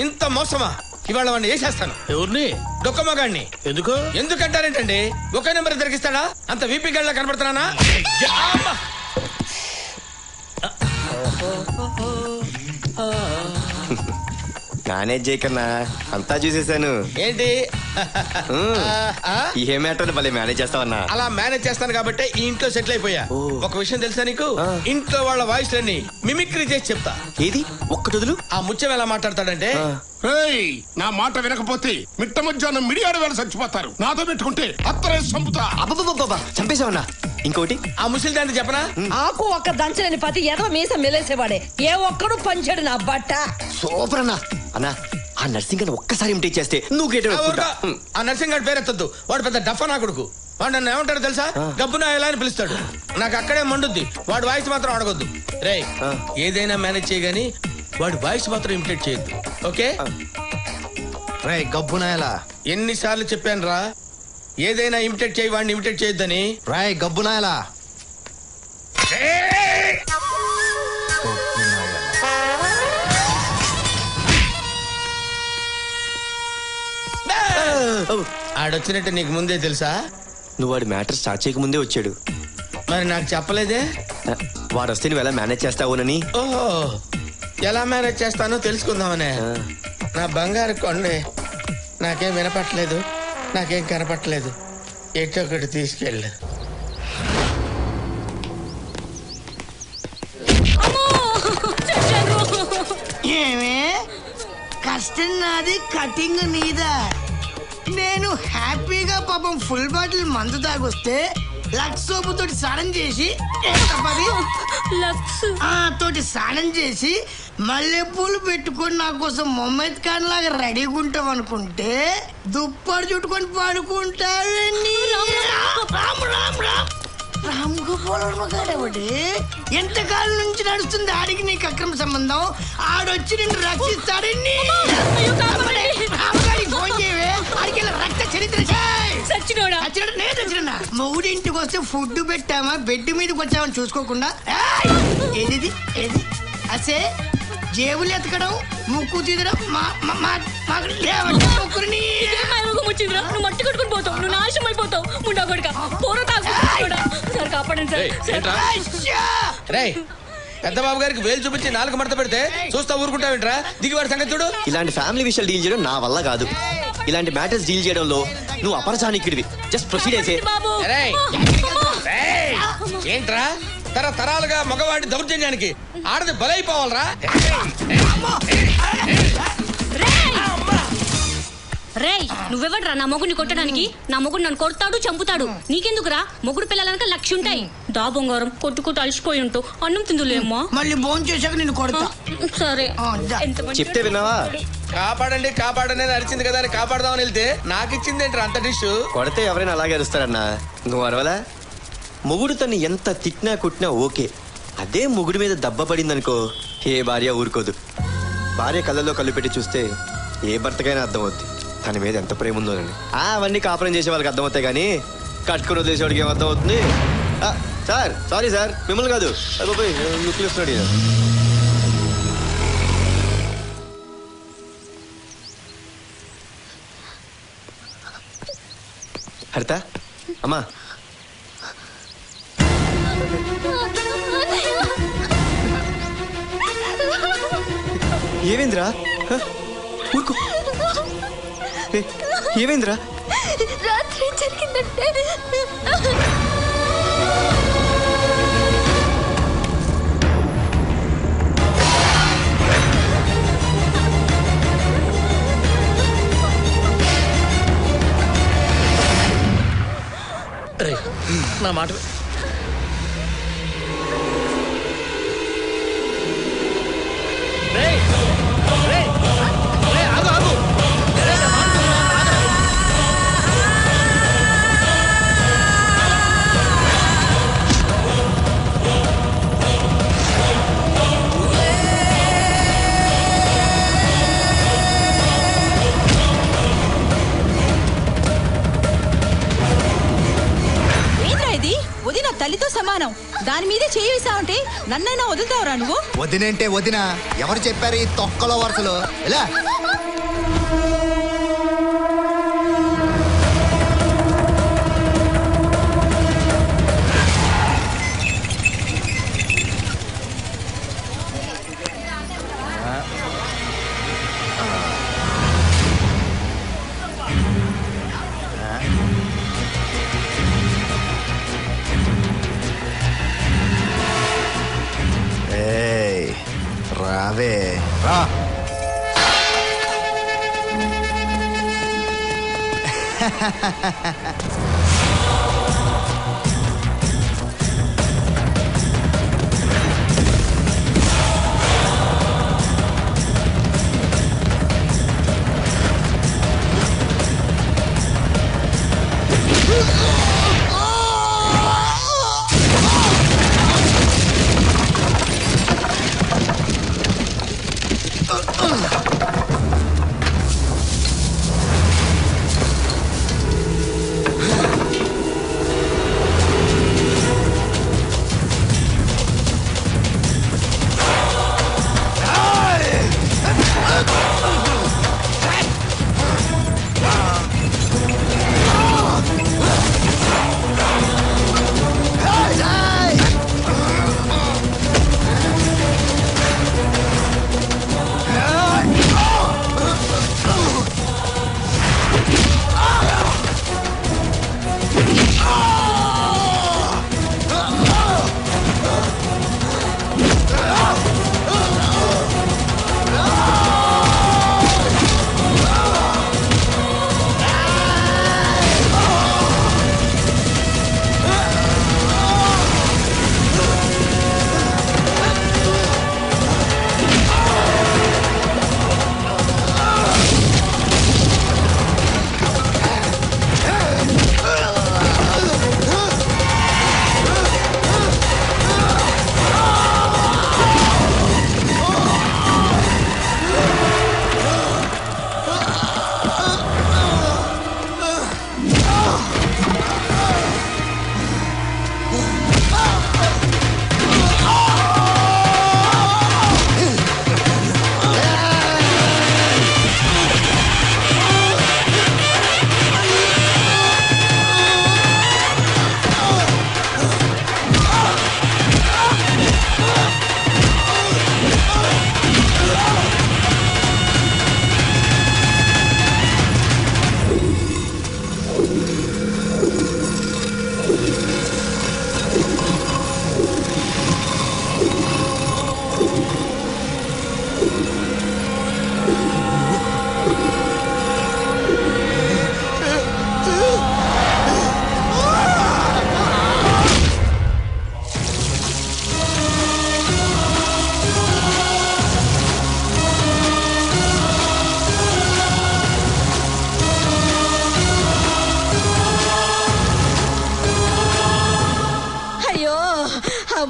ఇంత మోసమా? ఇవాళ వాడిని వేసేస్తాను. ఎవరిని? డొక్కమ్మగాడిని. ఎందుకు? ఎందుకంటారేంటండి? ఒకే నెంబర్ దొరికిస్తాడా? అంత వీపీ గడ్లా కనబడుతున్నానా? మేనేజ్ చేయకన్నా, అంతా చూసేసాను. ఏంటి ఏ మ్యాటర్ భలే మేనేజ్ చేస్తావన్నా? అలా మేనేజ్ చేస్తాను కాబట్టి ఈ ఇంట్లో సెటిల్ అయిపోయా. ఒక విషయం తెలుసా నీకు? ఇంట్లో వాళ్ళ వాయిస్ లన్నీ మిమిక్రీ చేసి చెప్తా. ఏది ఒక్కటి వదులు. ఆ ముత్యం ఎలా మాట్లాడతాడంటే, నా మాట వినకపోతే మిట్ట మధ్యాహ్నం మిడియాడు వేళ చచ్చిపోతారు. నాతో పెట్టుకుంటే అత్తరే చంపుతా. చంపేశావన్నా. ఇంకోటి ఆ ముసలి దాన్ని చెప్పనా? ఆకు ఒక్క దంచలేని పతి ఏదో మీసం మెలేసేవాడే. ఏ ఒక్కడు పంచాడు నా బట్ట. సూపర్ అన్నా. అన్నా ఆ నర్సింగ్ అని ఒక్కసారి ఇమిటేట్ చేస్తే నువ్వు గేట్. ఆ నర్సింగ్ గారి పేరెత్తద్దు. వాడు పెద్ద డఫా నా కొడుకు. వాడు నన్ను ఏమంటాడు తెలుసా? గబ్బున ఎలా అని పిలుస్తాడు. నాకు అక్కడే మండుద్ది. వాడు వాయిస్ మాత్రం అడగొద్దు. రే ఏదైనా మేనేజ్ చేయగాని వాడి వాయిస్ మాత్రం ఇమిటేట్ చేయొద్దు. ఓకే? రే గబ్బునాయలా, ఎన్నిసార్లు చెప్పాను రా ఏదైనా ఇమిటేట్ చేయి, వాడిని ఇమిటేట్ చేయొద్దని. రాయ్ గబ్బునాయలా. ఆడొచ్చినట్టు నీకు ముందే తెలుసా? నువ్వు వాడి మ్యాటర్ స్టార్ట్ చేయక ముందే వచ్చాడు. మరి నాకు చెప్పలేదే? వాడు వస్తే నువ్వు ఎలా మేనేజ్ చేస్తావునని. ఓహో ఎలా మేనేజ్ చేస్తానో తెలుసుకుందామనే. నా బంగారు కొండే, నాకేం వినపట్లేదు, నాకేం కనపట్లేదు. ఎటో ఒకటి తీసుకెళ్ళు. ఏమే కష్టం నాది, కటింగ్ నీదా. నేను హ్యాపీగా పాపం ఫుల్ బాటిల్ మందు తాగొస్తే లక్స్ సోపు తోటి స్నానం చేసి తోటి స్నానం చేసి మల్లెపూలు పెట్టుకొని నా కోసం మొహమ్మద్ ఖాన్ లాగా రెడీగా ఉంటాం అనుకుంటే దుప్పటి చుట్టుకొని పడుకుంటావని. రామ్ గోపాల్ ఎంతకాలం నుంచి నడుస్తుంది ఆడికి నీకు అక్రమ సంబంధం? ఆడొచ్చి నిన్ను రక్షిస్తాడని ఫోన్ చేయవే. ఆడికి రక్త చరిత్ర మూడింటికి వస్తే ఫుడ్ పెట్టామా, బెడ్ మీదకి వచ్చామని చూసుకోకుండా ఏది ఏది అసే జేబులు ఎతకడం, ముక్కు తీదడం, ముక్కుని మట్టి కొట్టుకుని పోతావు, నువ్వు నాశనం అయిపోతావు. ముండా కొడుక పూర సార్ కాపాడండి రేయ్ పెద్ద బాబు గారికి వేలు చూపించి నాలుగు మడత పెడితే చూస్తా ఊరుకుంటావేంట్రా? దిగివాడి సంగతి చూడు. ఇలాంటి ఫ్యామిలీ విషయాలు డీల్ చేయడం నా వల్ల కాదు. ఇలాంటి మ్యాటర్స్ డీల్ చేయడంలో నువ్వు అపరచానికిడివి. జస్ట్ ప్రొసీడ్ అయితే. ఏంట్రా తరతరాలుగా మగవాడి దౌర్జన్యానికి ఆడది బలైపోవాలరా? రేయ్ నువ్వెవడ్రా నా మొగుడిని కొట్టడానికి? నా మొగుడు నన్ను కొడతాడు, చంపుతాడు. నీకెందుకురా? మొగుడు పిల్లలనక 1,00,000 ఉంటాయి. దా బంగారం, కొట్టుకుంటూ అలసిపోయి ఉంటావు. అన్నం తిందులేమ్మా. మళ్ళీ భోజనం చేశాక నిన్ను కొడతా. సరే చెప్తే విన్నావా? కాపాడండి కాపాడండి అని అరిచింది కదా అని కాపాడదామని వెళ్తే నాకు ఇచ్చింది ఏంట్రా అంత డిష్? కొడితే ఎవరైనా అలాగే అరుస్తారన్నా. నువ్వు అరవలా? మొగుడు తను ఎంత తిట్టినా కుట్టినా ఓకే. అదే మొగుడి మీద దెబ్బ పడిందనుకో, ఏ భార్య ఊరుకోదు. భార్య కళ్ళల్లో కళ్ళు పెట్టి చూస్తే ఏ భర్తకైనా అర్థమవుద్ది తన మీద ఎంత ప్రేమ ఉందోనండి. అవన్నీ కాపురం చేసే వాళ్ళకి అర్థమవుతాయి కానీ కట్టుకుని వదిలేసేవాడికి ఏం అర్థం అవుతుంది? సార్ సారీ సార్, మిమ్మల్ని కాదు. లుక్లు ఇస్తున్నాడు. హరిత అమ్మా, ఏమైందిరా? ఊరుకో. ఏమైందిరా? రాత్రి జరిగిందంటే నా మాట తల్లితో సమానం. దాని మీదే చేయి వేసావంటే నన్నైనా వదులుతావురా నువ్వు? వదినంటే వదినా? ఎవరు చెప్పారు ఈ తొక్కలో వరుసలు? ఎలా రావే రా.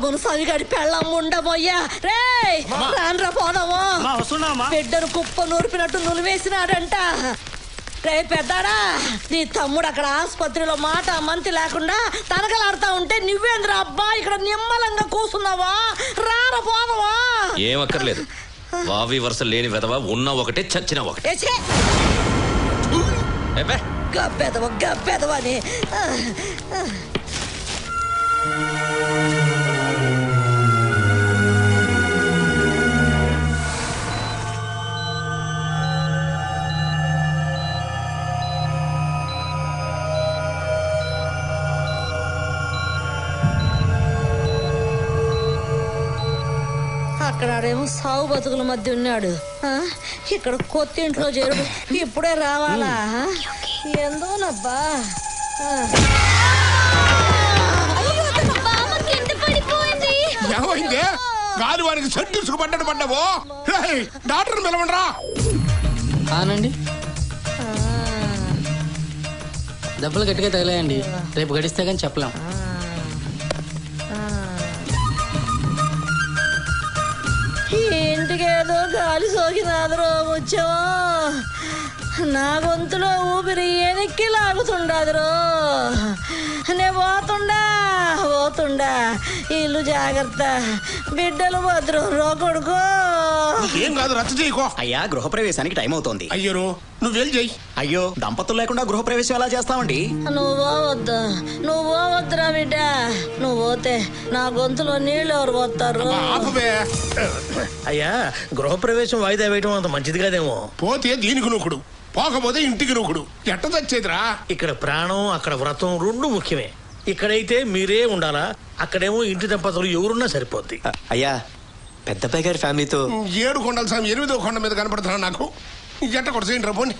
మునసామిగాడి పెళ్ళం ఉండబోయ్యా రే రాన్రా పోదాము బిడ్డను కుప్ప నూర్పినట్టు నులివేసినాడంట. రే పెద్దాడా, నీ తమ్ముడు అక్కడ ఆసుపత్రిలో మాట మంతి లేకుండా తనకలాడుతా ఉంటే నువ్వేంద్రా అబ్బా ఇక్కడ నిమ్మలంగా కూసున్నావా? రార పోదావా? ఏమక్కర్లేదు, వావి వరుస లేని వెదవా, ఉన్నా ఒకటే చచ్చినా ఒకటే. గబ్బెదవ గబ్బెదవని అక్కడేమో సాగు బతుకుల మధ్య ఉన్నాడు, ఇక్కడ కొత్త ఇంట్లో చేరు ఇప్పుడే రావాలా? ఎందోనబ్బా. ఏమైంది? గాలి వారికి సెంటు పడ్డట్టు పడ్డావు. డాక్టర్ పిలవండిరా. అవునండి, దెబ్బలు గట్టిగా తగిలాయండి, రేపు గడిస్తే కానీ చెప్పలేం. ఇంటికేదో గాలి సోకినాదరో ముచ్చమో, నా గొంతులో ఊపిరి వెనక్కి లాగుతుండదురో. నే పోతుండా ఇల్లు జాగ్రత్త, బిడ్డలు భద్రం రో కొడుకో. ఏం కాదు, రచ్చ చేయకో. అయ్యా, గృహప్రవేశానికి టైం అవుతోంది. అయ్యో నువ్వు వెళ్ళి చెయ్యి. అయ్యో, దంపతులు లేకుండా గృహప్రవేశం ఎలా చేస్తామండి? నువ్వు పోవద్దురా బిడ్డ. నువ్వు పోతే నా గొంతులో నీళ్ళు ఎవరు పోతారు? అయ్యా, గృహప్రవేశం వాయిదా వేయటం అంత మంచిది కాదేమో. పోతే దీనికి నూకుడు, పోకపోతే ఇంటికి నూకుడు. ఎట్ట తెచ్చేదిరా? ఇక్కడ ప్రాణం, అక్కడ వ్రతం రెండు ముఖ్యమే. ఇక్కడైతే మీరే ఉండాలా, అక్కడేమో ఇంటి దంపతులు ఎవరున్నా సరిపోద్ది. అయ్యా, పెద్దపై గారి ఫ్యామిలీతో 7 కొండల స్వామి 8వ కొండ మీద కనపడుతున్నా నాకు. ఎట్ట కొడసేయండి రా పోండి.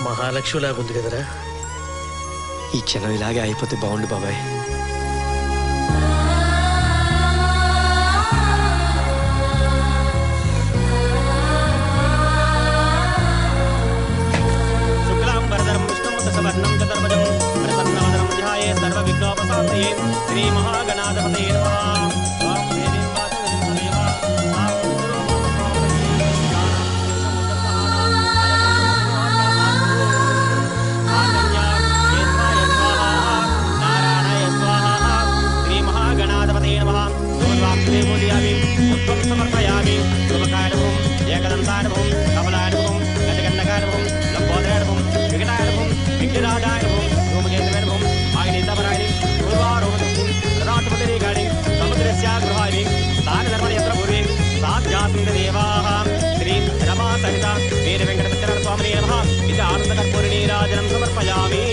మహాలక్ష్మిలాగుంది కదరా. ఈ క్షణం ఇలాగే అయిపోతే బాగుండు బాబాయ్. శ్రీ మహాగణాధిపతయే నమః. సమర్పయామి శుభకాయనభం ఏకదంతాయనభం కమలాయనభం గజగన్నకాయనభం లంబోదరాయనభం వికటాయనభం విఘ్నరాజాయనభం ధూమకేతవేనభం ఆగ్నేతపరాయణి పూర్వారోహణం రథాటపతిరేకాణి సముద్రస్య గృహాణి స్థానధర్మయత్ర పూర్వే సాధ్యాత్మికదేవాః శ్రీ రమా సహిత వీర వెంకటపత్ర స్వామినే నమః. ఇది ఆనందకర్పూరి నీరాజనం సమర్పయామి.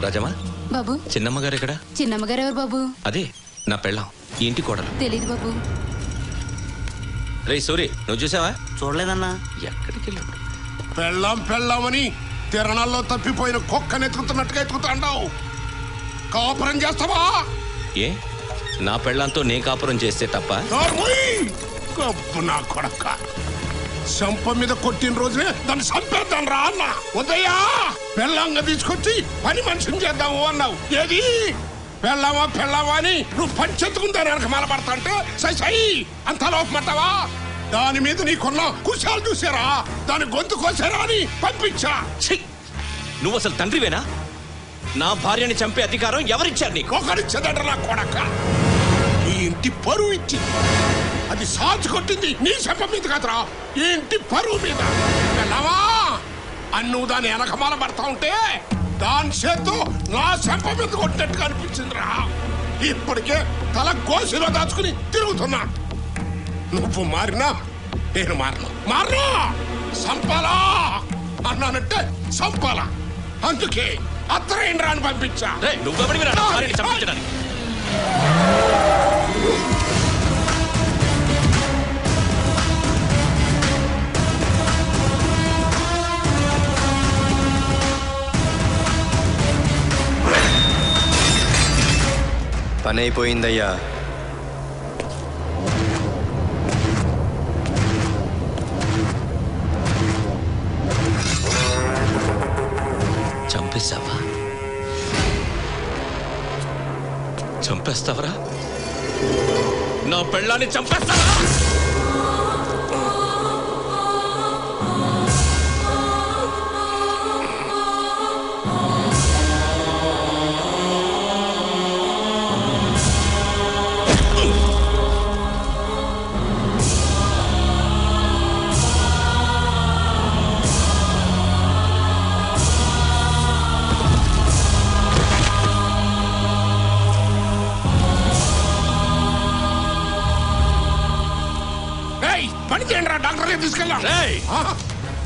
రాజమ్మా బాబు చిన్నమ్మ గారు ఎక్కడ? చిన్నమ్మగారు ఎవరు బాబు? అదే నా పెళ్ళాం, ఈ ఇంటి కోడలు. తెలీదు బాబు. రే సూరి, నువ్వు చూసావా? చూడలేదన్నా. ఎక్కడికి వెళ్ళాడు? పెళ్ళామని తిరణాల్లో తప్పిపోయిన కుక్కని ఎత్తుకుతున్నట్టుగా ఎత్తుకుతాండావు. కాపురం చేస్తావా? ఏ నా పెళ్ళంతో నే కాపురం చేస్తే తప్ప? గబ్బు నా కొడక, సంప మీద కొట్టిన రోజునే దాన్ని చంపేద్దాం రా అన్న. ఉదయ్యా, పెళ్ళంగా తీసుకొచ్చి పని మనిషిని చేద్దాము అన్నావు. ఏది పెళ్ళామా అని నువ్వు పంచెత్తుకుందాని వెనక మలబడతా అంటే సై అంత లోపమంటావా? దాని మీద నీకున్న కుశాలు చూసారా, దాని గొంతు కోసారా అని పంపించా. నువ్వు అసలు తండ్రివేనా? నా భార్యని చంపే అధికారం ఎవరిచ్చారు నీకు? ఒకరిచ్చేదట నా కొడక. ఈ ఇంటి పరువు ఇచ్చి అది సాచి కొట్టింది నీ చెంప మీద కదరా, ఈ ఇంటి పరువు మీద. వెళ్ళవా అని నువ్వు దాని వెనకమాల పడతా ఉంటే దాని చేత్తో నా చెంప మీద కొట్టినట్టుగా అనిపించిందిరా. ఇప్పటికే తల కోసిలో దాచుకుని తిరుగుతున్నా. నువ్వు మారినా నేను మారనా సంపాలా అన్నానంటే సంపాలా. అందుకే అత్తరేంద్రా అని పంపించా. చంపించడానికి పని అయిపోయిందయ్యా. చంపేస్తావా? చంపేస్తావరా? నా పెళ్ళాన్ని చంపేస్తావా?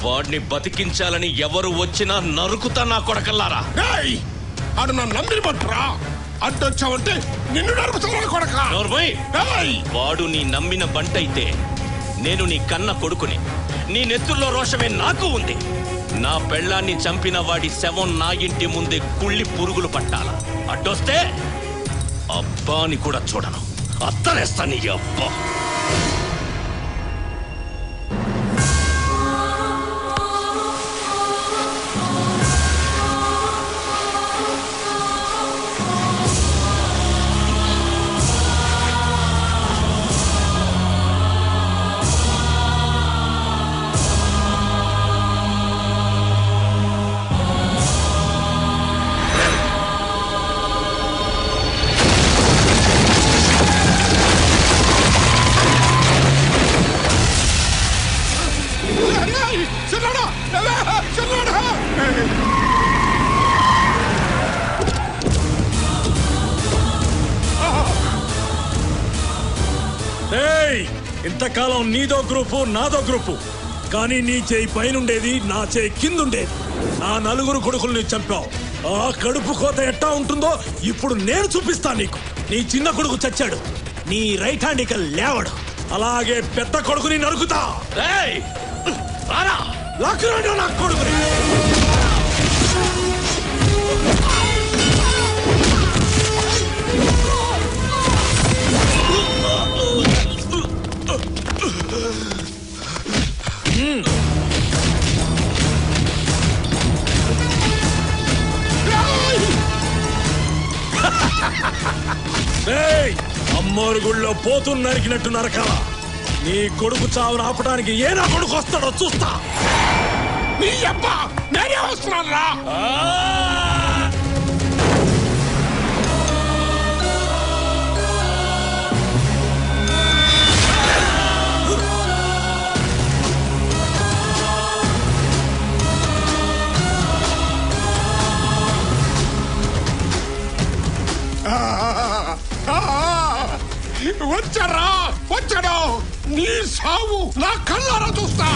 వాడిని బతికించాలని ఎవరు వచ్చినా నరుకుతా నా కొడకల్లారా. అడు నన్ను నమ్మి పట్టురా, అడ్డొచ్చావంటే నిన్ను నరుకుతున్నా కొడక. వాడు నీ నమ్మిన బంటైతే నేను నీ కన్న కొడుకుని. నీ నెత్తుల్లో రోషమే నాకు ఉంది. నా పెళ్ళాన్ని చంపిన వాడి శవం నా ఇంటి ముందే కుళ్ళి పురుగులు పట్టాల. అడ్డొస్తే అబ్బాని కూడా చూడను, అత్తనేస్తా నీ అబ్బా. ఇంతకాలం నీదో గ్రూపు నాదో గ్రూపు, కానీ నీ చేయి పైనుండేది, నా చేయి కిందుండేది. నా నలుగురు కొడుకుల్ని చంపావు. ఆ కడుపు కోత ఎట్టా ఉంటుందో ఇప్పుడు నేను చూపిస్తా నీకు. నీ చిన్న కొడుకు చచ్చాడు, నీ రైట్ హ్యాండ్ ఇక లేవడు. అలాగే పెద్ద కొడుకుని నరుకుతా. లాక్కురాడు నా కొడుకుని. అమ్మోరు గుళ్ళో పోతు నరికినట్టు నరకాల. నీ కొడుకు చావును ఆపడానికి ఏ నా కొడుకు వస్తాడో చూస్తా. నీ అబ్బా నేనే వస్తున్నాను రా. వచ్చాడు నీ సావు నా కళ్ళారా చూస్తా.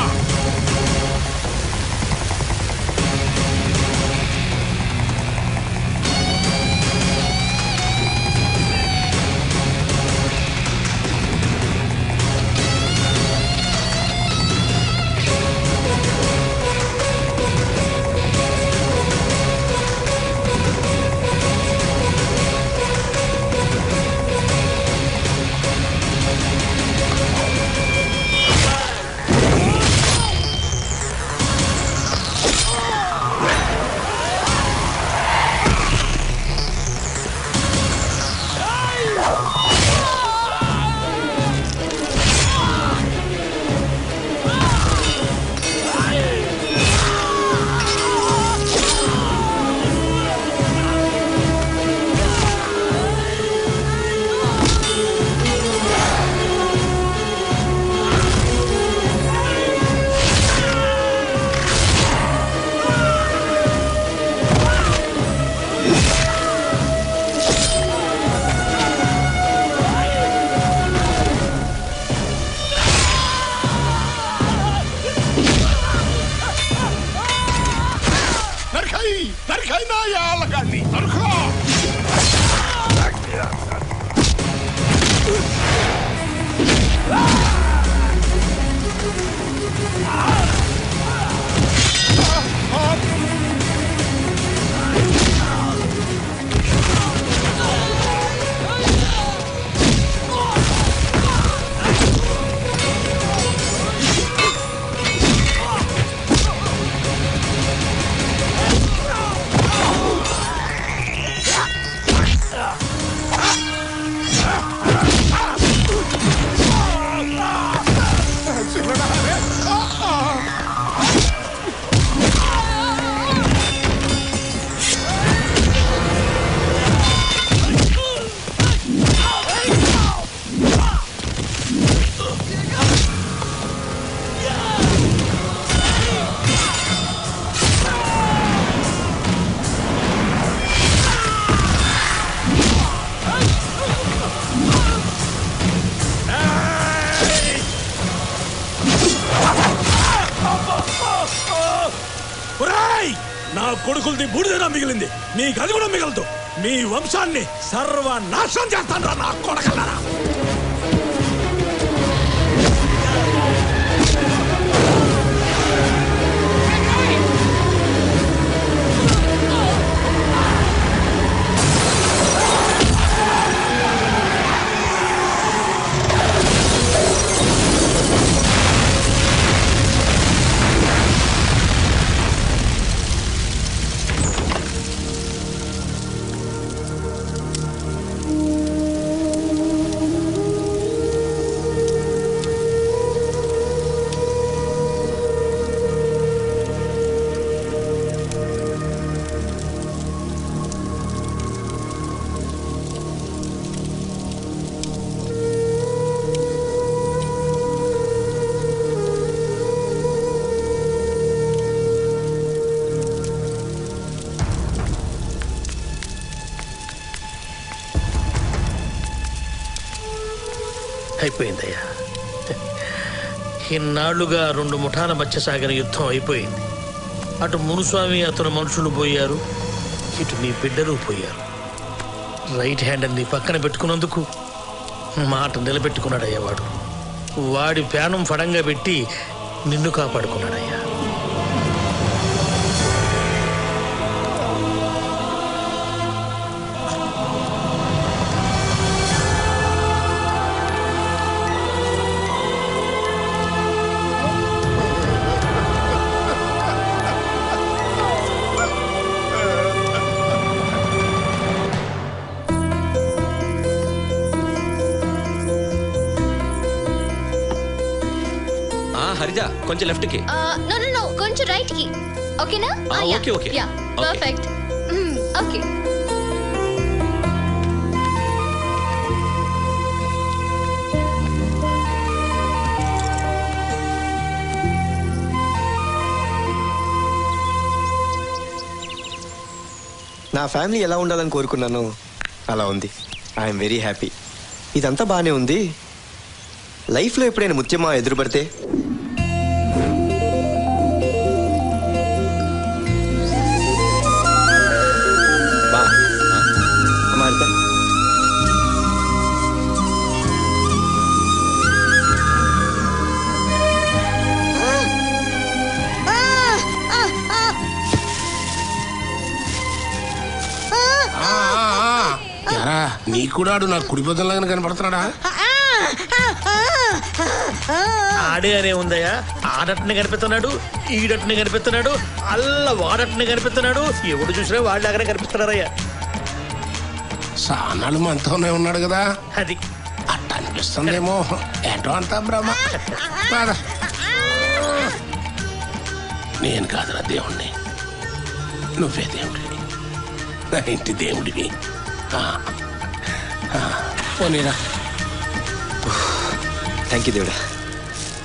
నా కొడుకులది బూడిదైనా మిగిలింది, నీకు అది కూడా మిగలదు. మీ వంశాన్ని సర్వనాశనం చేస్తాను రా నా కొడకలారా. అయిపోయిందయ్యా. ఇన్నాళ్లుగా 2 ముఠాల మధ్య సాగిన యుద్ధం అయిపోయింది. అటు మునుస్వామి అతను మనుషులు పోయారు, ఇటు నీ బిడ్డలు పోయారు. రైట్ హ్యాండ్ నీ పక్కన పెట్టుకున్నందుకు మాట నిలబెట్టుకున్నాడయ్యా వాడు. వాడి ప్యానం ఫడంగా పెట్టి నిన్ను కాపాడుకున్నాడయ్యా. హరిజ కొంచెం లెఫ్ట్ కి. నో నో నో, కొంచెం రైట్ కి. ఓకేనా? Okay okay. Yeah perfect. Okay. నా ఫ్యామిలీ ఎలా ఉండాలని కోరుకున్నాను అలా ఉంది. I'm very happy. ఇదంతా బాగానే ఉంది. లైఫ్లో ఎప్పుడైనా ముత్యమా ఎదురుపడితే నీకుడాడు నాకు కుడిపోతంలాగానే కనపడుతున్నాడా? ఆడే అనే ఉందయ్యా. ఆడట్ని కనిపిస్తున్నాడు, ఈడట్ని కనిపిస్తున్నాడు, అల్ల వాడట్ని కనిపిస్తున్నాడు. ఎవడు చూసినా వాళ్ళలాగానే కనిపిస్తున్నారయ్యా. సానాలు మనతోనే ఉన్నాడు కదా, అది అట్ట అనిపిస్తుందేమో. ఏంటో అంతా బ్రహ్మ. నేను కాదురా దేవుణ్ణి, నువ్వే దేవుడివి, నా ఇంటి దేవుడివి. పోనీరా. థ్యాంక్ యూ దేవుడా.